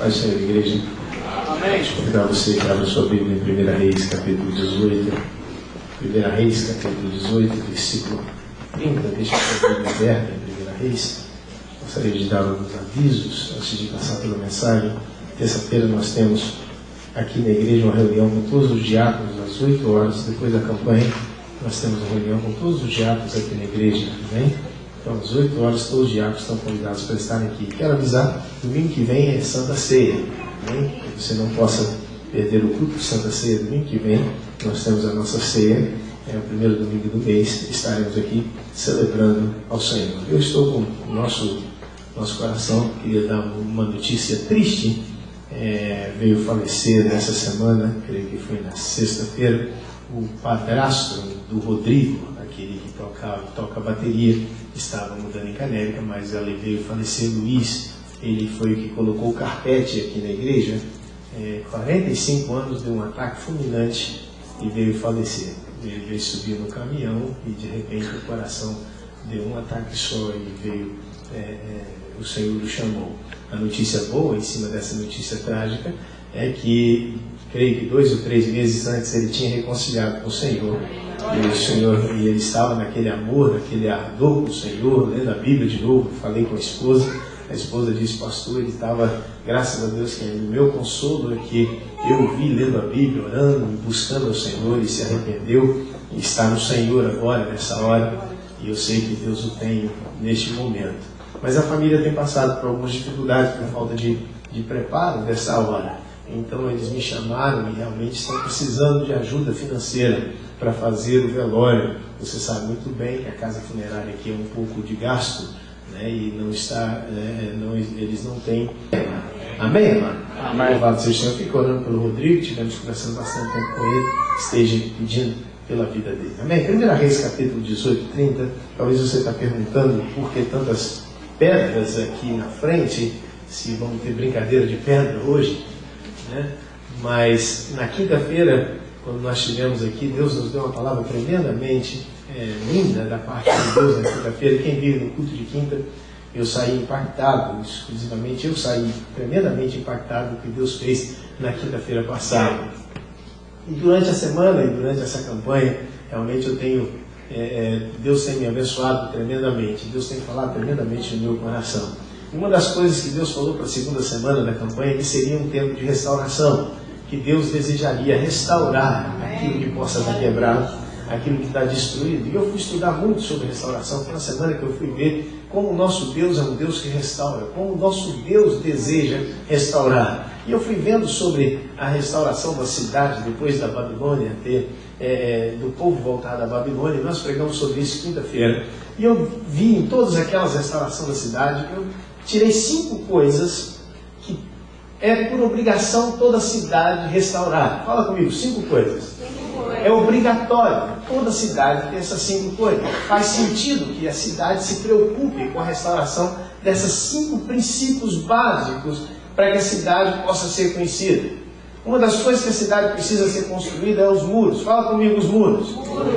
Pode ser, igreja. Amém. Deixa eu convidar você que abra sua Bíblia em 1 Reis, capítulo 18. 1 Reis, capítulo 18, versículo 30. Deixa a sua Bíblia aberta em 1 Reis. Gostaria de dar alguns avisos antes de passar pela mensagem. Terça-feira nós temos aqui na igreja uma reunião com todos os diáconos às 8 horas, depois da campanha. Nós temos uma reunião com todos os diáconos aqui na igreja, amém? Então, às 8 horas, todos os diáconos estão convidados para estarem aqui. Quero avisar, domingo que vem é Santa Ceia, amém? Que você não possa perder o culto de Santa Ceia. Domingo que vem, nós temos a nossa ceia, é o primeiro domingo do mês, estaremos aqui celebrando ao Senhor. Eu estou com o nosso coração, queria dar uma notícia triste. Veio falecer nessa semana, creio que foi na sexta-feira, o padrasto do Rodrigo, aquele que toca bateria, estava mudando em Canérica, mas ele veio falecer. Luiz, ele foi o que colocou o carpete aqui na igreja, 45 anos, deu um ataque fulminante e veio falecer. Ele veio subir no caminhão e de repente o coração deu um ataque só e veio, o Senhor o chamou. A notícia boa em cima dessa notícia trágica é que, creio que 2 ou 3 meses antes ele tinha reconciliado com o Senhor. E ele estava naquele amor, naquele ardor com o Senhor, lendo a Bíblia de novo. Falei com a esposa disse: pastor, ele estava, graças a Deus, que o meu consolo é que eu vi lendo a Bíblia, orando e buscando ao Senhor, e se arrependeu e está no Senhor agora, nessa hora, e eu sei que Deus o tem neste momento. Mas a família tem passado por algumas dificuldades por falta de preparo dessa hora. Então eles me chamaram e realmente estão precisando de ajuda financeira para fazer o velório. Você sabe muito bem que a casa funerária aqui é um pouco de gasto, né? E não está, eles não têm. Amém, irmão? Amém. Louvado seja o Senhor. Fico orando pelo Rodrigo, tivemos conversando bastante tempo com ele, esteja pedindo pela vida dele. Amém? 1 Reis, capítulo 18, 30. Talvez você está perguntando por que tantas pedras aqui na frente, se vamos ter brincadeira de pedra hoje, né? Mas na quinta-feira, quando nós estivemos aqui, Deus nos deu uma palavra tremendamente linda da parte de Deus na quinta-feira. Quem vive no culto de quinta, eu saí impactado, exclusivamente eu saí tremendamente impactado do que Deus fez na quinta-feira passada. E durante a semana e durante essa campanha, realmente eu tenho, Deus tem me abençoado tremendamente, Deus tem falado tremendamente no meu coração. Uma das coisas que Deus falou para a segunda semana da campanha é que seria um tempo de restauração, que Deus desejaria restaurar aquilo que possa estar quebrado, aquilo que está destruído. E eu fui estudar muito sobre restauração. Foi uma semana que eu fui ver como o nosso Deus é um Deus que restaura, como o nosso Deus deseja restaurar. E eu fui vendo sobre a restauração da cidade depois da Babilônia, do povo voltar da Babilônia. Nós pregamos sobre isso quinta-feira. E eu vi em todas aquelas restaurações da cidade, eu tirei 5 coisas que é por obrigação toda a cidade restaurar. Fala comigo, 5 coisas. É obrigatório, toda a cidade ter essas 5 coisas. Faz sentido que a cidade se preocupe com a restauração desses 5 princípios básicos para que a cidade possa ser conhecida. Uma das coisas que a cidade precisa ser construída é os muros. Fala comigo, os muros.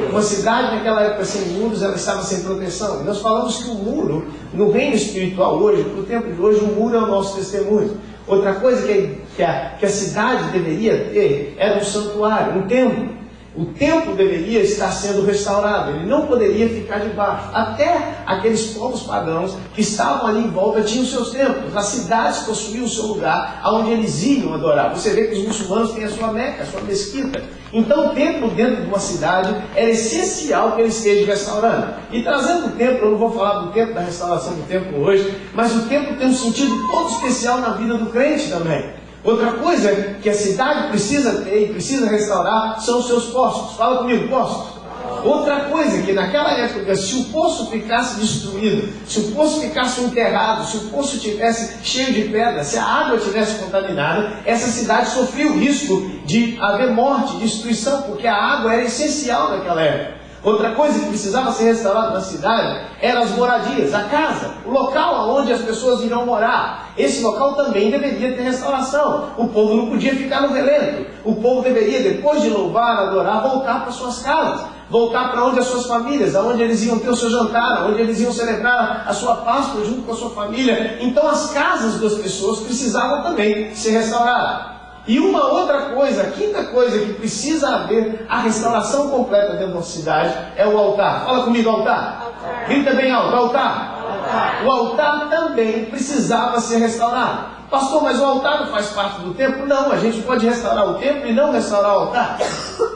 Uma cidade naquela época sem muros, ela estava sem proteção. E nós falamos que o muro, no reino espiritual hoje, no tempo de hoje, o muro é o nosso testemunho. Outra coisa que a cidade deveria ter era um santuário, um templo. O templo deveria estar sendo restaurado, ele não poderia ficar debaixo. Até aqueles povos pagãos que estavam ali em volta tinham seus templos. As cidades possuíam o seu lugar onde eles iam adorar. Você vê que os muçulmanos têm a sua Meca, a sua mesquita. Então o templo dentro de uma cidade era essencial que ele esteja restaurando. E trazendo o templo, eu não vou falar do templo, da restauração do templo hoje, mas o templo tem um sentido todo especial na vida do crente também. Outra coisa que a cidade precisa ter e precisa restaurar são os seus poços. Fala comigo, poços. Outra coisa que naquela época, se o poço ficasse destruído, se o poço ficasse enterrado, se o poço estivesse cheio de pedra, se a água estivesse contaminada, essa cidade sofria o risco de haver morte, destruição, porque a água era essencial naquela época. Outra coisa que precisava ser restaurada na cidade eram as moradias, a casa, o local onde as pessoas irão morar. Esse local também deveria ter restauração. O povo não podia ficar no relento. O povo deveria, depois de louvar, adorar, voltar para suas casas. voltar para onde as suas famílias, aonde eles iam ter o seu jantar, aonde eles iam celebrar a sua Páscoa junto com a sua família. Então as casas das pessoas precisavam também ser restauradas. E uma outra coisa, a quinta coisa que precisa haver a restauração completa dentro da cidade é o altar. Fala comigo, altar. Grita bem alto, altar. O altar também precisava ser restaurado. Pastor, mas o altar não faz parte do templo? Não, a gente pode restaurar o templo e não restaurar o altar.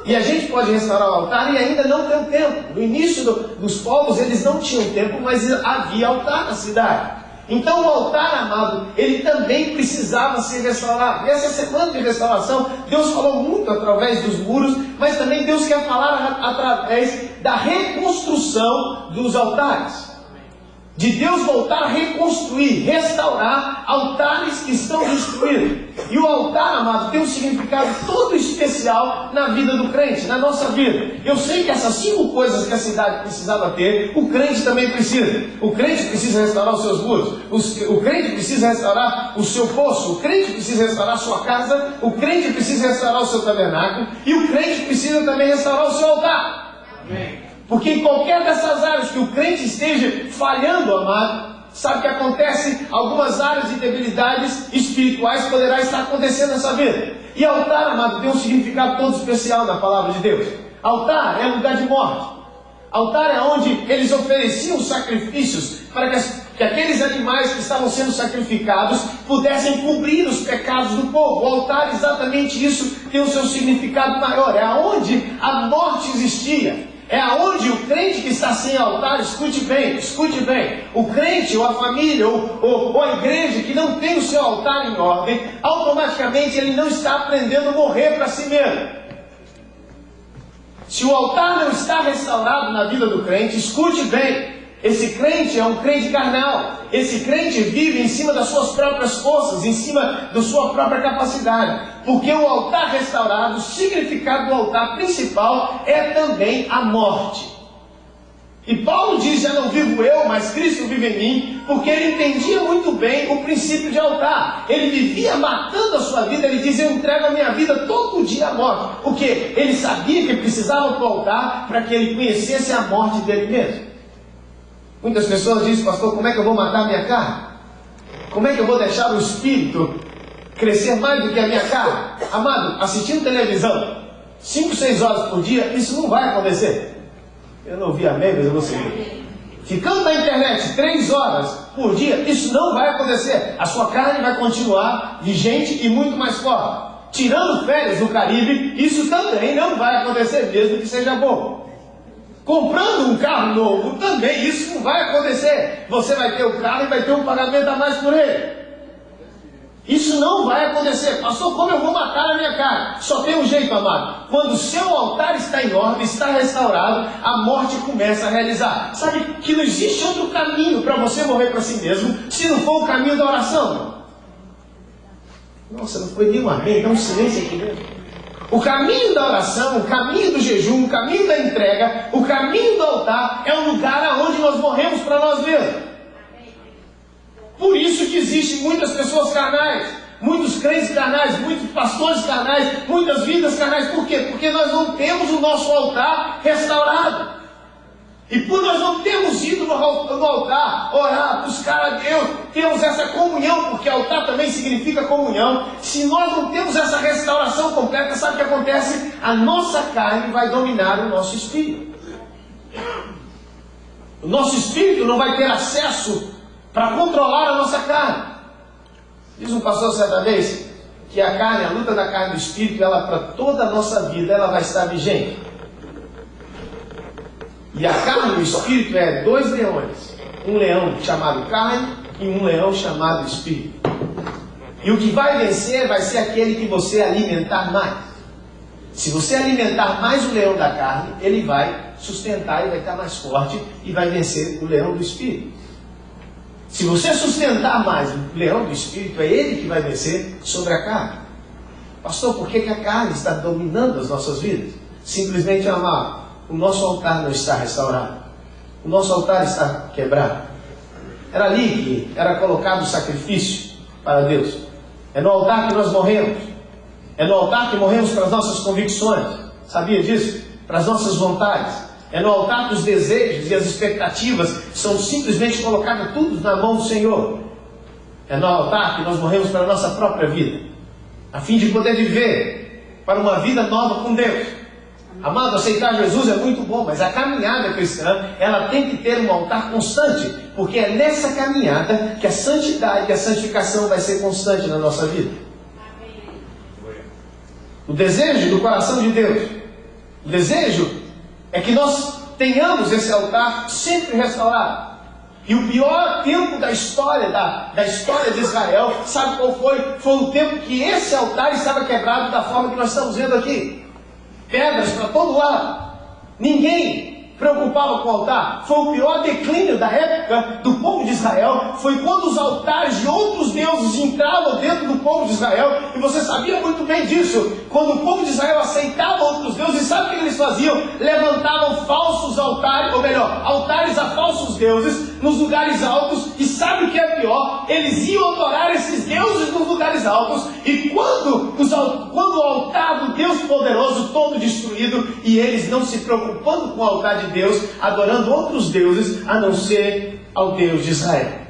E a gente pode restaurar o altar e ainda não ter o templo. No início dos povos eles não tinham templo, mas havia altar na cidade. Então o altar, amado, ele também precisava ser restaurado. E essa semana de restauração, Deus falou muito através dos muros, mas também Deus quer falar através da reconstrução dos altares. De Deus voltar a reconstruir, restaurar altares que estão destruídos. E o altar, amado, tem um significado todo especial na vida do crente, na nossa vida. Eu sei que essas 5 coisas que a cidade precisava ter, o crente também precisa. O crente precisa restaurar os seus muros, o crente precisa restaurar o seu poço, o crente precisa restaurar a sua casa, o crente precisa restaurar o seu tabernáculo, e o crente precisa também restaurar o seu altar. Amém. Porque em qualquer dessas áreas que o crente esteja falhando, amado, sabe que acontece algumas áreas de debilidades espirituais poderá estar acontecendo nessa vida. E altar, amado, tem um significado todo especial na palavra de Deus. Altar é lugar de morte. Altar é onde eles ofereciam sacrifícios para que aqueles animais que estavam sendo sacrificados pudessem cobrir os pecados do povo. O altar, exatamente isso, tem o seu significado maior. É onde a morte existia. É aonde o crente que está sem altar, escute bem, o crente ou a família ou a igreja que não tem o seu altar em ordem, automaticamente ele não está aprendendo a morrer para si mesmo. Se o altar não está restaurado na vida do crente, escute bem, esse crente é um crente carnal. Esse crente vive em cima das suas próprias forças, em cima da sua própria capacidade. Porque o altar restaurado, o significado do altar principal é também a morte. E Paulo diz, já não vivo eu, mas Cristo vive em mim, porque ele entendia muito bem o princípio de altar. Ele vivia matando a sua vida, ele diz, eu entrego a minha vida todo dia à morte. Porque ele sabia que precisava do altar para que ele conhecesse a morte dele mesmo. Muitas pessoas dizem, pastor, como é que eu vou matar a minha carne? Como é que eu vou deixar o espírito crescer mais do que a minha carne? Amado, assistindo televisão 5, 6 horas por dia, isso não vai acontecer. Eu não ouvi amém, mas eu vou seguir. Ficando na internet 3 horas por dia, isso não vai acontecer. A sua carne vai continuar vigente e muito mais forte. Tirando férias no Caribe, isso também não vai acontecer, mesmo que seja bom. Comprando um carro novo, também isso não vai acontecer. Você vai ter o carro e vai ter um pagamento a mais por ele. Isso não vai acontecer. Pastor, como eu vou matar a minha carne? Só tem um jeito, amado. Quando o seu altar está em ordem, está restaurado, a morte começa a realizar. Sabe que não existe outro caminho para você morrer para si mesmo, se não for o caminho da oração. Nossa, não foi nenhum amém, dá um silêncio aqui dentro. O caminho da oração, o caminho do jejum, o caminho da entrega, o caminho do altar é o lugar aonde nós morremos para nós mesmos. Por isso que existem muitas pessoas carnais, muitos crentes carnais, muitos pastores carnais, muitas vidas carnais. Por quê? Porque nós não temos o nosso altar restaurado. E por nós não termos ido no altar, orar, buscar a Deus, temos essa comunhão, porque altar também significa comunhão. Se nós não temos essa restauração completa, sabe o que acontece? A nossa carne vai dominar o nosso espírito. O nosso espírito não vai ter acesso para controlar a nossa carne. Diz um pastor certa vez que a carne, a luta da carne e do espírito, ela para toda a nossa vida, ela vai estar vigente. E a carne e o espírito é 2 leões. Um leão chamado carne e um leão chamado espírito. E o que vai vencer vai ser aquele que você alimentar mais. Se você alimentar mais o leão da carne, ele vai sustentar e vai estar mais forte e vai vencer o leão do espírito. Se você sustentar mais o leão do espírito, é ele que vai vencer sobre a carne. Pastor, por que a carne está dominando as nossas vidas? Simplesmente, amado, o nosso altar não está restaurado. O nosso altar está quebrado. Era ali que era colocado o sacrifício para Deus. É no altar que nós morremos. É no altar que morremos para as nossas convicções. Sabia disso? para as nossas vontades. É no altar que os desejos e as expectativas são simplesmente colocados tudo na mão do Senhor. É no altar que nós morremos para a nossa própria vida, a fim de poder viver para uma vida nova com Deus. Amado, aceitar Jesus é muito bom, mas a caminhada cristã, ela tem que ter um altar constante, porque é nessa caminhada que a santidade e a santificação vai ser constante na nossa vida. O desejo do coração de Deus, o desejo é que nós tenhamos esse altar sempre restaurado. E o pior tempo da história de Israel, sabe qual foi? Foi o tempo que esse altar estava quebrado da forma que nós estamos vendo aqui. Pedras para todo lado. Ninguém preocupava com o altar. Foi o pior declínio da época do povo de Israel. Foi quando os altares de outros deuses entravam dentro do povo de Israel. E você sabia muito bem disso. Quando o povo de Israel aceitava outros deuses, sabe o que eles faziam? Levantavam falsos altares, ou melhor, altares a falsos deuses nos lugares altos. E sabe o que é pior? Eles iam adorar esses deuses nos lugares altos. E quando o altar do Deus poderoso todo destruído, e eles não se preocupando com o altar de Deus, adorando outros deuses a não ser ao Deus de Israel.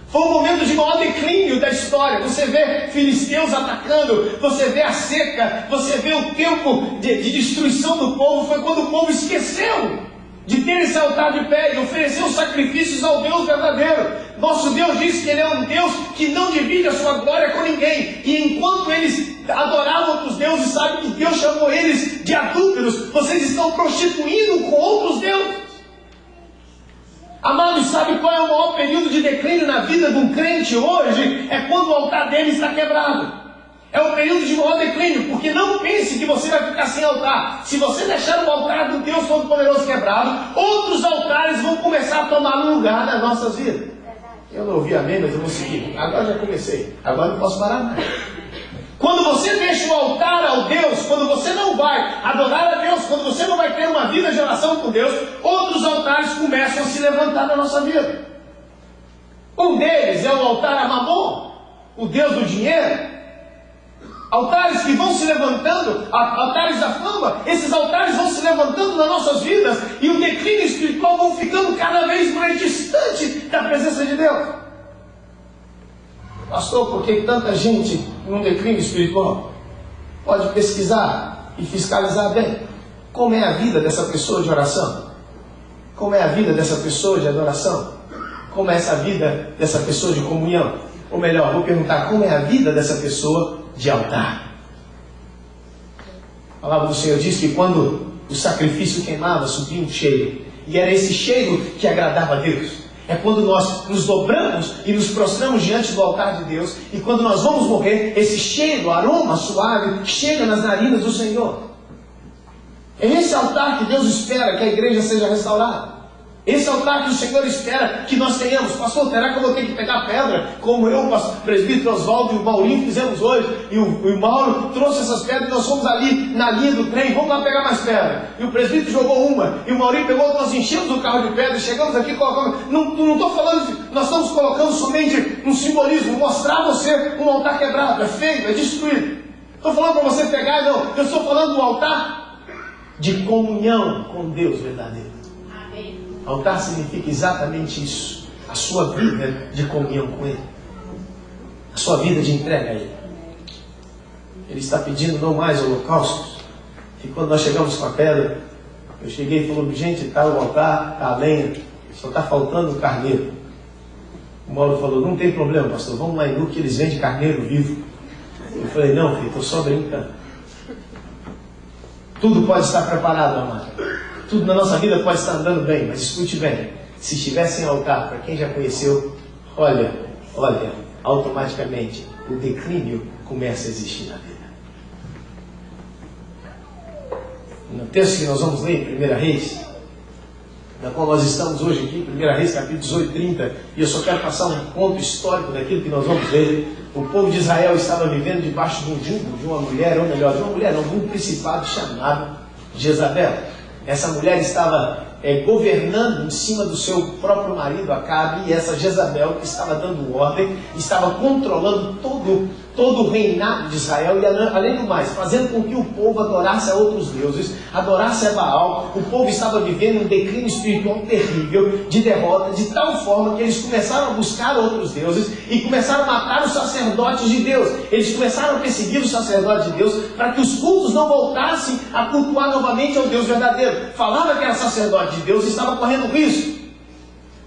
Foi um momento de maior declínio da história. Você vê filisteus atacando, você vê a seca, você vê o tempo de destruição do povo. Foi quando o povo esqueceu de ter esse altar de pé e ofereceu sacrifícios ao Deus verdadeiro. Nosso Deus diz que Ele é um Deus que não divide a sua glória com ninguém. E enquanto eles adoravam outros deuses, sabe que Deus chamou eles de adúlteros. Vocês estão prostituindo com outros deuses. Amados, sabe qual é o maior período de declínio na vida de um crente hoje? É quando o altar dele está quebrado. É o período de maior declínio, porque não pense que você vai ficar sem altar. Se você deixar o altar do Deus Todo-Poderoso quebrado, outros altares vão começar a tomar lugar nas nossas vidas. Eu não ouvi amém, mas eu vou seguir. Agora já comecei, agora não posso parar mais. Quando você deixa o altar ao Deus, quando você não vai adorar a Deus, quando você não vai ter uma vida de oração com Deus, outros altares começam a se levantar na nossa vida. Um deles é o altar a Mamon, o Deus do dinheiro. Altares que vão se levantando, altares da fama, esses altares vão se levantando nas nossas vidas e o declínio espiritual vão ficando cada vez mais distante da presença de Deus. Pastor, por que tanta gente num declínio espiritual? Pode pesquisar e fiscalizar bem. Como é a vida dessa pessoa de oração? Como é a vida dessa pessoa de adoração? Como é essa vida dessa pessoa de comunhão? Ou melhor, vou perguntar, como é a vida dessa pessoa de altar? A palavra do Senhor diz que quando o sacrifício queimava, subia um cheiro. E era esse cheiro que agradava a Deus. É quando nós nos dobramos e nos prostramos diante do altar de Deus. E quando nós vamos morrer, esse cheiro, aroma suave, chega nas narinas do Senhor. É esse altar que Deus espera que a igreja seja restaurada. Esse altar que o Senhor espera que nós tenhamos. Pastor, será que eu vou ter que pegar pedra? Como eu, o presbítero Oswaldo e o Maurinho fizemos hoje. E o Mauro trouxe essas pedras e nós fomos ali na linha do trem. Vamos lá pegar mais pedra. E o presbítero jogou uma. E o Maurinho pegou, nós enchemos o carro de pedra. Chegamos aqui, colocamos. Não estou falando, nós estamos colocando somente um simbolismo. Mostrar a você um altar quebrado. É feio, é destruído. Estou falando para você pegar, não. Eu estou falando do altar de comunhão com Deus verdadeiro. Altar significa exatamente isso. A sua vida de comunhão com Ele. A sua vida de entrega a Ele. Ele está pedindo não mais holocaustos. E quando nós chegamos com a pedra, eu cheguei e falei, gente, está o altar, está a lenha, só está faltando o carneiro. O Mauro falou, não tem problema, pastor, vamos lá em Nu que eles vendem carneiro vivo. Eu falei, não, filho, estou só brincando. Tudo pode estar preparado, amado. Tudo na nossa vida pode estar andando bem, mas escute bem. Se estiver sem altar, para quem já conheceu, olha, automaticamente o declínio começa a existir na vida. No texto que nós vamos ler, 1 Reis, na qual nós estamos hoje aqui, 1 Reis, capítulo 18, 30, e eu só quero passar um ponto histórico daquilo que nós vamos ver. O povo de Israel estava vivendo debaixo de um jugo de uma mulher, ou melhor, de um principado chamado Jezabel. Essa mulher estava governando em cima do seu próprio marido Acabe, e essa Jezabel que estava dando ordem, estava controlando todo o reinado de Israel, e além do mais, fazendo com que o povo adorasse a outros deuses, adorasse a Baal. O povo estava vivendo um declínio espiritual terrível, de derrota, de tal forma que eles começaram a buscar outros deuses e começaram a matar os sacerdotes de Deus. Eles começaram a perseguir os sacerdotes de Deus para que os cultos não voltassem a cultuar novamente ao Deus verdadeiro. Falava que era sacerdote de Deus e estava correndo risco.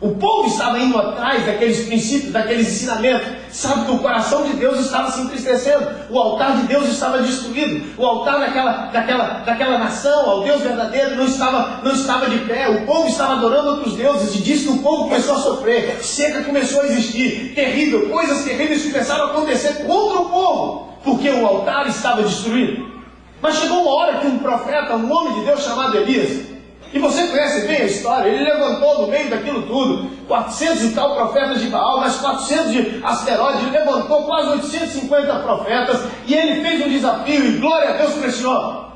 O povo estava indo atrás daqueles princípios, daqueles ensinamentos. Sabe que o coração de Deus estava se entristecendo. O altar de Deus estava destruído. O altar daquela nação, ao Deus verdadeiro, não estava de pé. O povo estava adorando outros deuses. E diz que o povo começou a sofrer. Seca começou a existir. Terrível. Coisas terríveis começaram a acontecer contra o povo. Porque o altar estava destruído. Mas chegou uma hora que um profeta, um homem de Deus chamado Elias, e você conhece bem a história, ele levantou no meio daquilo tudo 400 e tal profetas de Baal, mais 400 de Asteroide, ele levantou quase 850 profetas, e ele fez um desafio, e glória a Deus por esse homem.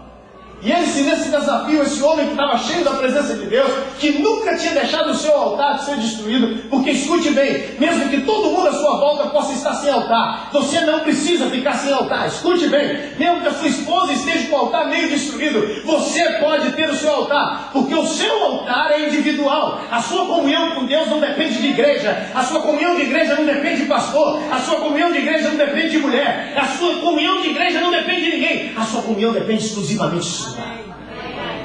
E nesse desafio, esse homem que estava cheio da presença de Deus, que nunca tinha deixado o seu altar de ser destruído, porque escute bem, mesmo que todo mundo à sua volta possa estar sem altar, você não precisa ficar sem altar. Escute bem, mesmo que a sua esposa esteja com o altar meio destruído, você pode ter o seu altar, porque o seu altar é individual. A sua comunhão com Deus não depende de igreja, a sua comunhão de igreja não depende de pastor, a sua comunhão de igreja não depende de mulher, a sua comunhão de igreja não depende de ninguém, a sua comunhão depende exclusivamente sua.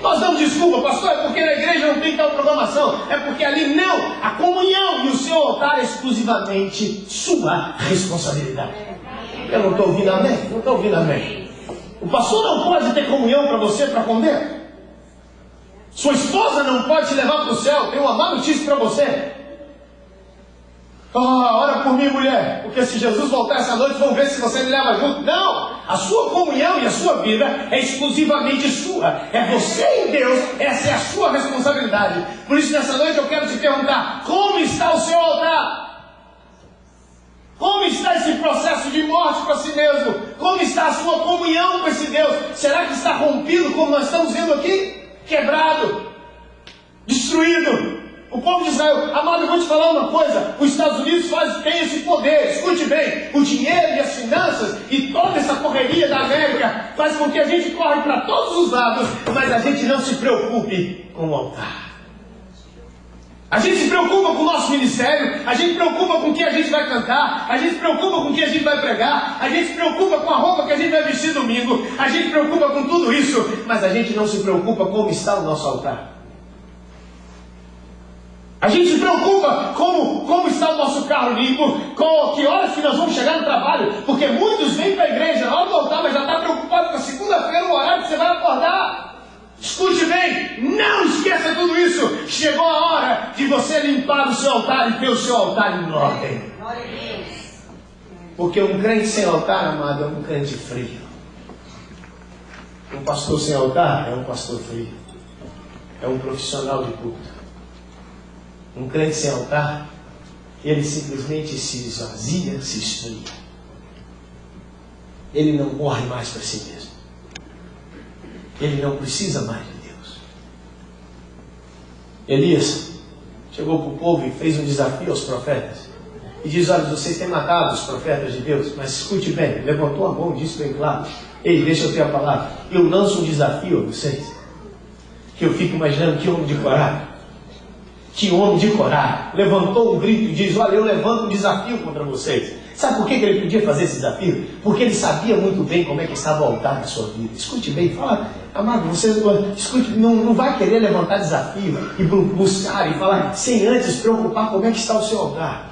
Nós damos desculpa, pastor, é porque na igreja não tem tal programação, é porque ali não, a comunhão e o seu altar é exclusivamente sua responsabilidade. Eu não estou ouvindo amém? Não estou ouvindo amém. O pastor não pode ter comunhão para você para comer. Sua esposa não pode te levar para o céu. Tem uma má notícia para você. Ora por mim, mulher, porque se Jesus voltar essa noite, vamos ver se você me leva junto. Não! A sua comunhão e a sua vida é exclusivamente sua. É você e Deus, essa é a sua responsabilidade. Por isso, nessa noite eu quero te perguntar: como está o seu altar? Como está esse processo de morte para si mesmo? Como está a sua comunhão com esse Deus? Será que está rompido, como nós estamos vendo aqui? Quebrado, destruído. O povo de Israel, amado, eu vou te falar uma coisa: os Estados Unidos tem esse poder, escute bem, o dinheiro e as finanças e toda essa correria da América faz com que a gente corre para todos os lados, mas a gente não se preocupe com o altar. A gente se preocupa com o nosso ministério, a gente se preocupa com o que a gente vai cantar, a gente se preocupa com o que a gente vai pregar, a gente se preocupa com a roupa que a gente vai vestir domingo, a gente se preocupa com tudo isso, mas a gente não se preocupa como está o nosso altar. A gente se preocupa como está o nosso carro limpo, com que horas que nós vamos chegar no trabalho, porque muitos vêm para a igreja na hora do altar, mas já está preocupado com a segunda-feira, o horário que você vai acordar. Escute bem, não esqueça tudo isso. Chegou a hora de você limpar o seu altar e ter o seu altar em ordem. Porque um crente sem altar, amado, é um crente frio. Um pastor sem altar é um pastor frio. É um profissional de culto. Um crente sem altar, ele simplesmente se esvazia, se esfria. Ele não morre mais para si mesmo. Ele não precisa mais de Deus. Elias chegou para o povo e fez um desafio aos profetas. E diz: olha, vocês têm matado os profetas de Deus, mas escute bem, levantou a mão e disse bem claro: ei, deixa eu ter a palavra. Eu lanço um desafio a vocês, que eu fico imaginando que homem de coragem. Que homem de coragem, levantou um grito e diz: olha, eu levanto um desafio contra vocês. Sabe por que ele podia fazer esse desafio? Porque ele sabia muito bem como é que estava o altar na sua vida. Escute bem, fala, amado, você escute, não vai querer levantar desafio e buscar e falar sem antes preocupar como é que está o seu altar.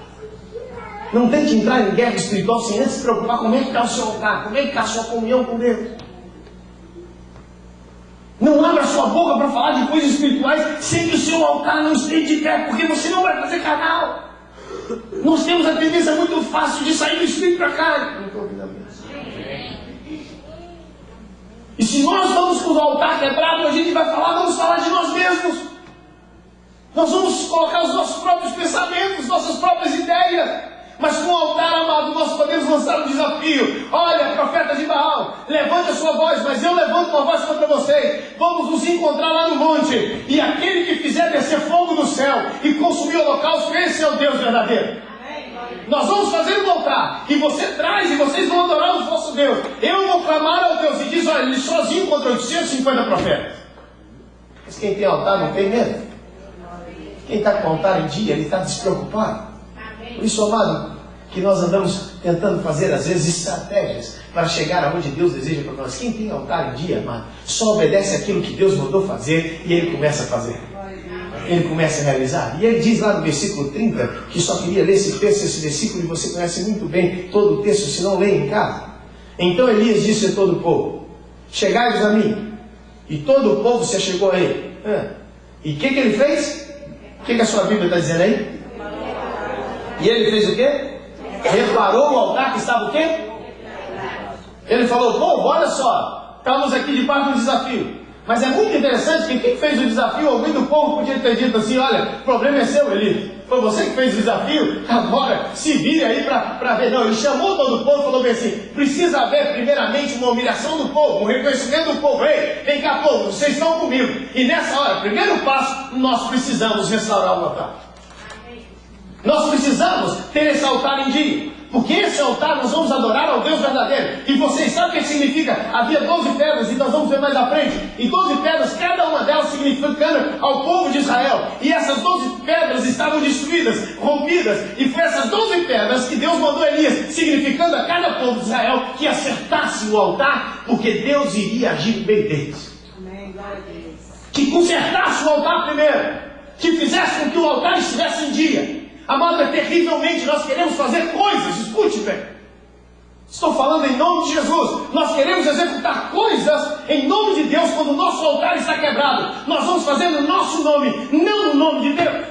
Não tente entrar em guerra espiritual sem antes preocupar como é que está o seu altar, como é que está a sua comunhão com Deus. Não abra sua boca para falar de coisas espirituais sem que o seu altar não esteja de pé, porque você não vai fazer canal. Nós temos a tendência muito fácil de sair do espírito para cá. Não estou ouvindo a mensagem. E se nós vamos com o altar quebrado, a gente vai vamos falar de nós mesmos. Nós vamos colocar os nossos próprios pensamentos, nossas próprias ideias. Mas com o altar, amado, nós podemos lançar um desafio. Olha, profeta de Baal, levante a sua voz, mas eu levanto uma voz contra vocês. Vamos nos encontrar lá no monte. E aquele que fizer descer fogo do céu e consumir o holocausto, esse é o Deus verdadeiro. Nós vamos fazer um altar, e você traz, e vocês vão adorar o vosso Deus. Eu vou clamar ao Deus, e diz, olha, ele sozinho contra 850 profetas. Mas quem tem altar não tem medo. Quem está com o altar em dia, ele está despreocupado. Por isso, amado, que nós andamos tentando fazer, às vezes, estratégias para chegar aonde Deus deseja para nós. Quem tem altar em dia, amado, só obedece aquilo que Deus mandou fazer, e ele começa a fazer. Ele começa a realizar. E ele diz lá no versículo 30, que só queria ler esse texto, esse versículo, e você conhece muito bem todo o texto, se não lê em casa. Então Elias disse a todo o povo, chegai-vos a mim. E todo o povo se achegou a ele. E o que ele fez? O que a sua Bíblia está dizendo aí? E ele fez o quê? Reparou o altar que estava o quê? Ele falou, povo, olha só, estamos aqui debaixo do desafio. Mas é muito interessante que quem fez o desafio, alguém do povo podia ter dito assim, olha, o problema é seu, Elias. Foi você que fez o desafio, agora se vire aí para ver. Não, ele chamou todo o povo e falou bem assim, precisa haver primeiramente uma humilhação do povo, um reconhecimento do povo. Ei, vem cá, povo, vocês estão comigo. E nessa hora, primeiro passo, nós precisamos restaurar o altar. Nós precisamos ter esse altar em dia. Porque esse altar nós vamos adorar ao Deus verdadeiro. E vocês sabem o que significa? Havia 12 pedras, e nós vamos ver mais à frente. E 12 pedras, cada uma delas significando ao povo de Israel. E essas 12 pedras estavam destruídas, rompidas. E foi essas 12 pedras que Deus mandou Elias, significando a cada povo de Israel que acertasse o altar, porque Deus iria agir no meio deles. Amém. Que consertasse o altar primeiro. Que fizesse com que o altar estivesse em dia. Amado, é terrivelmente, nós queremos fazer coisas, escute bem. Estou falando em nome de Jesus. Nós queremos executar coisas em nome de Deus quando o nosso altar está quebrado. Nós vamos fazer no nosso nome, não no nome de Deus.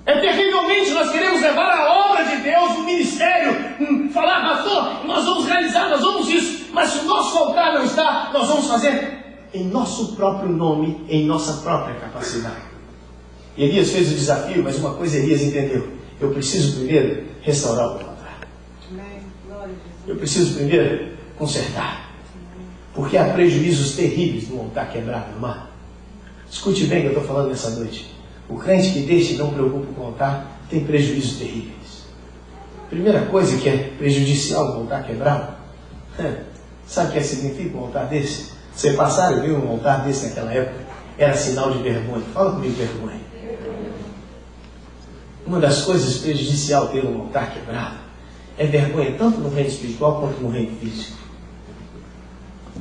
É terrivelmente, nós queremos levar a obra de Deus, o ministério, falar, pastor, nós vamos realizar, nós vamos isso. Mas se o nosso altar não está, nós vamos fazer em nosso próprio nome, em nossa própria capacidade. Elias fez o desafio, mas uma coisa Elias entendeu. Eu preciso primeiro restaurar o altar. Eu preciso primeiro consertar. Porque há prejuízos terríveis no altar quebrado, amado. Escute bem o que eu estou falando nessa noite. O crente que deixa e não preocupa com o altar tem prejuízos terríveis. Primeira coisa que é prejudicial no altar quebrado, sabe o que significa um altar desse? Você passar e ver um altar desse naquela época, era sinal de vergonha. Fala comigo, vergonha. Uma das coisas prejudiciais ter um altar quebrado é vergonha tanto no reino espiritual quanto no reino físico.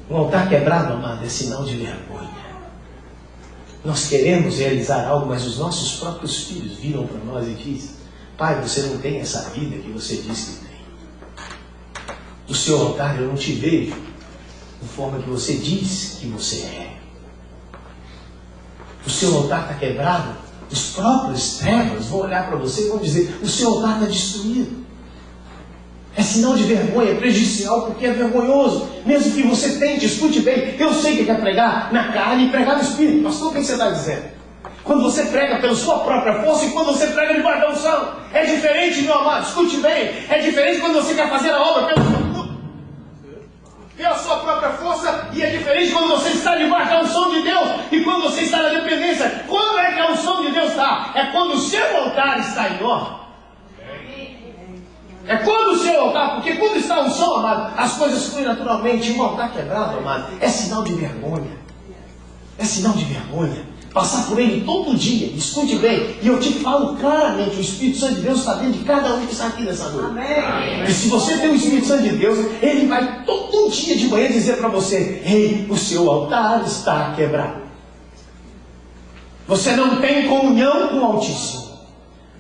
Um altar quebrado, amado, é sinal de vergonha. Nós queremos realizar algo, mas os nossos próprios filhos viram para nós e dizem, pai, você não tem essa vida que você diz que tem. Do seu altar eu não te vejo da forma que você diz que você é. O seu altar está quebrado. Os próprios trevas vão olhar para você e vão dizer, o seu altar está destruído. É sinal de vergonha, é prejudicial, porque é vergonhoso. Mesmo que você tente, escute bem, eu sei que quer pregar na carne e pregar no espírito. Pastor, o que você está dizendo? Quando você prega pela sua própria força e quando você prega debaixo da unção. É diferente, meu amado, escute bem. É diferente quando você quer fazer a obra pela sua própria força, e é diferente quando você está debaixo da unção de Deus e quando você está na dependência. Quando é que a unção de Deus está? É quando o seu altar está em ordem. É quando o seu altar, porque quando está a unção, amado, as coisas fluem naturalmente. Um altar quebrado, amado, é sinal de vergonha. É sinal de vergonha. Passar por ele todo dia, escute bem, e eu te falo claramente, o Espírito Santo de Deus está dentro de cada um que está aqui nessa noite. Amém. E se você tem o Espírito Santo de Deus, ele vai todo dia de manhã dizer para você, ei, o seu altar está quebrado. Você não tem comunhão com o Altíssimo.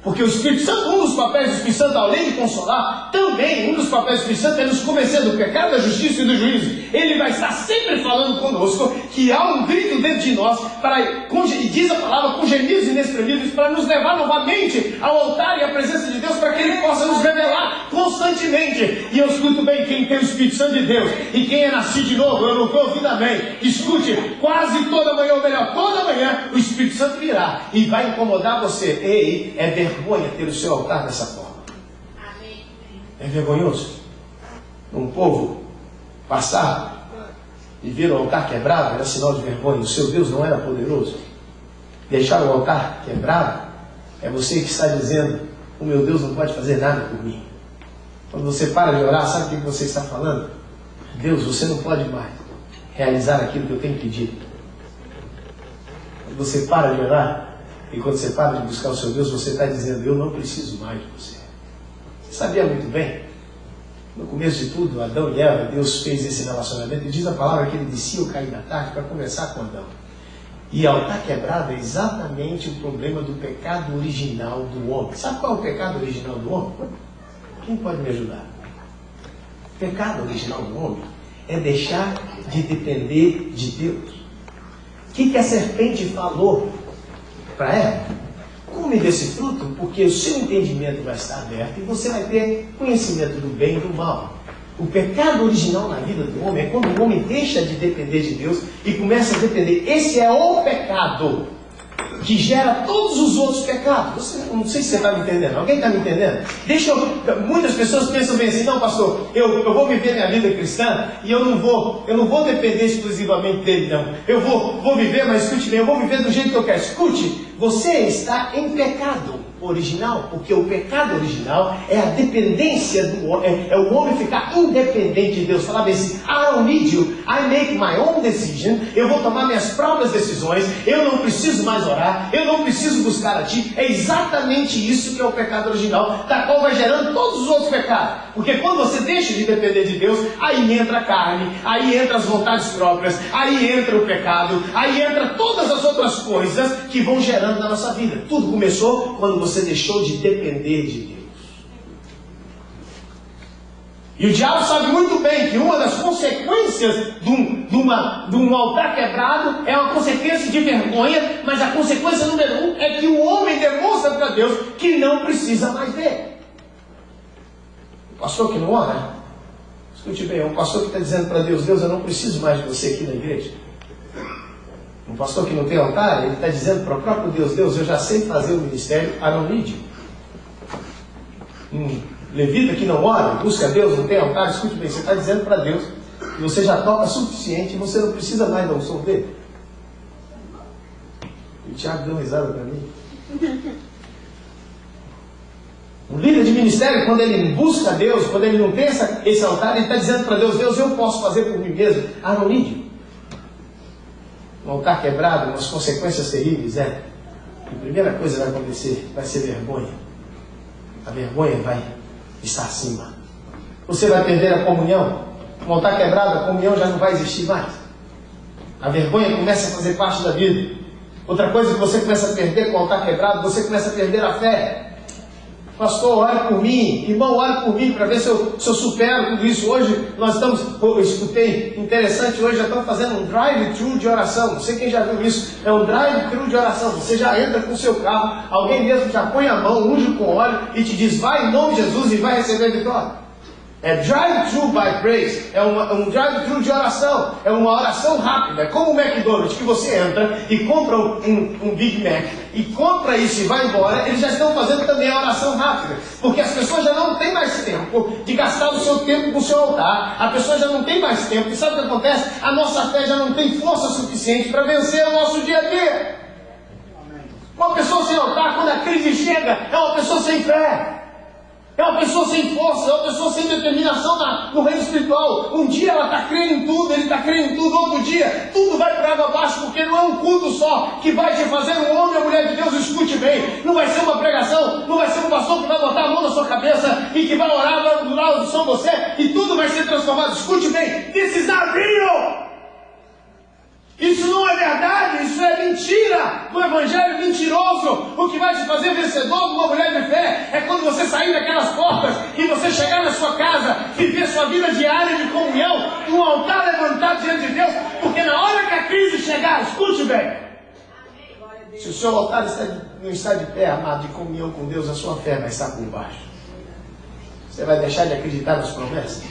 Porque o Espírito Santo, um dos papéis do Espírito Santo, além de consolar, também um dos papéis do Espírito Santo é nos convencer do pecado, da justiça e do juízo. Ele vai estar sempre falando conosco que há um grito dentro de nós, e diz a palavra, com gemidos inexprimíveis, para nos levar novamente ao altar e à presença de Deus, para que Ele possa nos revelar constantemente. E eu escuto bem, quem tem o Espírito Santo de Deus, e quem é nascido de novo, eu não estou ouvindo amém. Escute, quase toda manhã, ou melhor, toda manhã, o Espírito Santo virá e vai incomodar você. Ei, é vergonha ter o seu altar dessa forma. Amém. É vergonhoso um povo passar e ver o altar quebrado, era sinal de vergonha. O seu Deus não era poderoso. Deixar o altar quebrado É você que está dizendo, o meu Deus não pode fazer nada por mim. Quando você para de orar, sabe o que você está falando? Deus, você não pode mais realizar aquilo que eu tenho pedido. Quando você para de orar, e quando você para de buscar o seu Deus, você está dizendo, eu não preciso mais de você. Você sabia muito bem, no começo de tudo, Adão e Eva, Deus fez esse relacionamento, e diz a palavra que ele descia o cair da tarde para conversar com Adão. E ao estar quebrado é exatamente o problema do pecado original do homem. Sabe qual é o pecado original do homem? Quem pode me ajudar? O pecado original do homem é deixar de depender de Deus. O que a serpente falou para Eva? Come desse fruto, porque o seu entendimento vai estar aberto e você vai ter conhecimento do bem e do mal. O pecado original na vida do homem é quando o homem deixa de depender de Deus e começa a depender. Esse é o pecado que gera todos os outros pecados. Não sei se você está me entendendo. Alguém está me entendendo? Muitas pessoas pensam bem assim, não, pastor, eu vou viver minha vida cristã e eu não vou depender exclusivamente dele, não. Eu vou viver, mas escute bem, eu vou viver do jeito que eu quero. Escute, você está em pecado original, porque o pecado original é a dependência do homem, é o homem ficar independente de Deus. Falar bem assim, I don't need you, I make my own decision, eu vou tomar minhas próprias decisões, eu não preciso mais orar, eu não preciso buscar a ti. É exatamente isso que é o pecado original, da qual vai gerando todos os outros pecados. Porque quando você deixa de depender de Deus, aí entra a carne, aí entra as vontades próprias, aí entra o pecado, aí entra todas as outras coisas que vão gerando na nossa vida. Tudo começou quando você deixou de depender de Deus. E o diabo sabe muito bem que uma das consequências de um altar quebrado é uma consequência de vergonha, mas a consequência número 1 é que o homem demonstra para Deus que não precisa mais dele. O pastor que não ora, escute bem, é um pastor que está dizendo para Deus, Deus, eu não preciso mais de você aqui na igreja. Um pastor que não tem altar, ele está dizendo para o próprio Deus, Deus, eu já sei fazer o ministério, I don't need you. Um levita que não ora, busca Deus, não tem altar, escute bem, você está dizendo para Deus que você já toca suficiente e você não precisa mais da unção dele. E o Tiago deu uma risada para mim. Um líder de ministério, quando ele busca Deus, quando ele não tem esse altar, ele está dizendo para Deus, Deus, eu posso fazer por mim mesmo, I don't need you. Um altar quebrado, umas consequências terríveis, a primeira coisa que vai acontecer vai ser vergonha. A vergonha vai estar acima. Você vai perder a comunhão. Um altar quebrado, a comunhão já não vai existir mais. A vergonha começa a fazer parte da vida. Outra coisa que você começa a perder com o altar quebrado, você começa a perder a fé. Pastor, ore por mim, irmão, ore por mim para ver se eu supero tudo isso. Hoje nós estamos, eu escutei, interessante, hoje já estamos fazendo um drive-thru de oração. Não sei quem já viu isso, é um drive-thru de oração. Você já entra com o seu carro, alguém mesmo já põe a mão, unge com óleo e te diz, vai em nome de Jesus e vai receber vitória. É drive-thru by praise, é um drive-thru de oração, é uma oração rápida, é como o McDonald's, que você entra e compra um Big Mac, e compra isso e vai embora. Eles já estão fazendo também a oração rápida, porque as pessoas já não têm mais tempo de gastar o seu tempo com o seu altar, a pessoa já não tem mais tempo, e sabe o que acontece? A nossa fé já não tem força suficiente para vencer o nosso dia a dia. Uma pessoa sem altar, quando a crise chega, é uma pessoa sem fé. É uma pessoa sem força, é uma pessoa sem determinação no reino espiritual. Um dia ela está crendo em tudo, ele está crendo em tudo, outro dia tudo vai para água abaixo, porque não é um culto só que vai te fazer um homem ou mulher de Deus. Escute bem, não vai ser uma pregação, não vai ser um pastor que vai botar a mão na sua cabeça e que vai orar, vai do lado do som você e tudo vai ser transformado. Escute bem, this is not real! Isso não é verdade, isso é mentira do evangelho mentiroso. O que vai te fazer vencedor, uma mulher de fé, é quando você sair daquelas portas e você chegar na sua casa, viver sua vida diária de comunhão, um altar levantado diante de Deus, porque na hora que a crise chegar, escute bem, se o seu altar não está de pé, amado, de comunhão com Deus, a sua fé vai estar por baixo. Você vai deixar de acreditar nas promessas?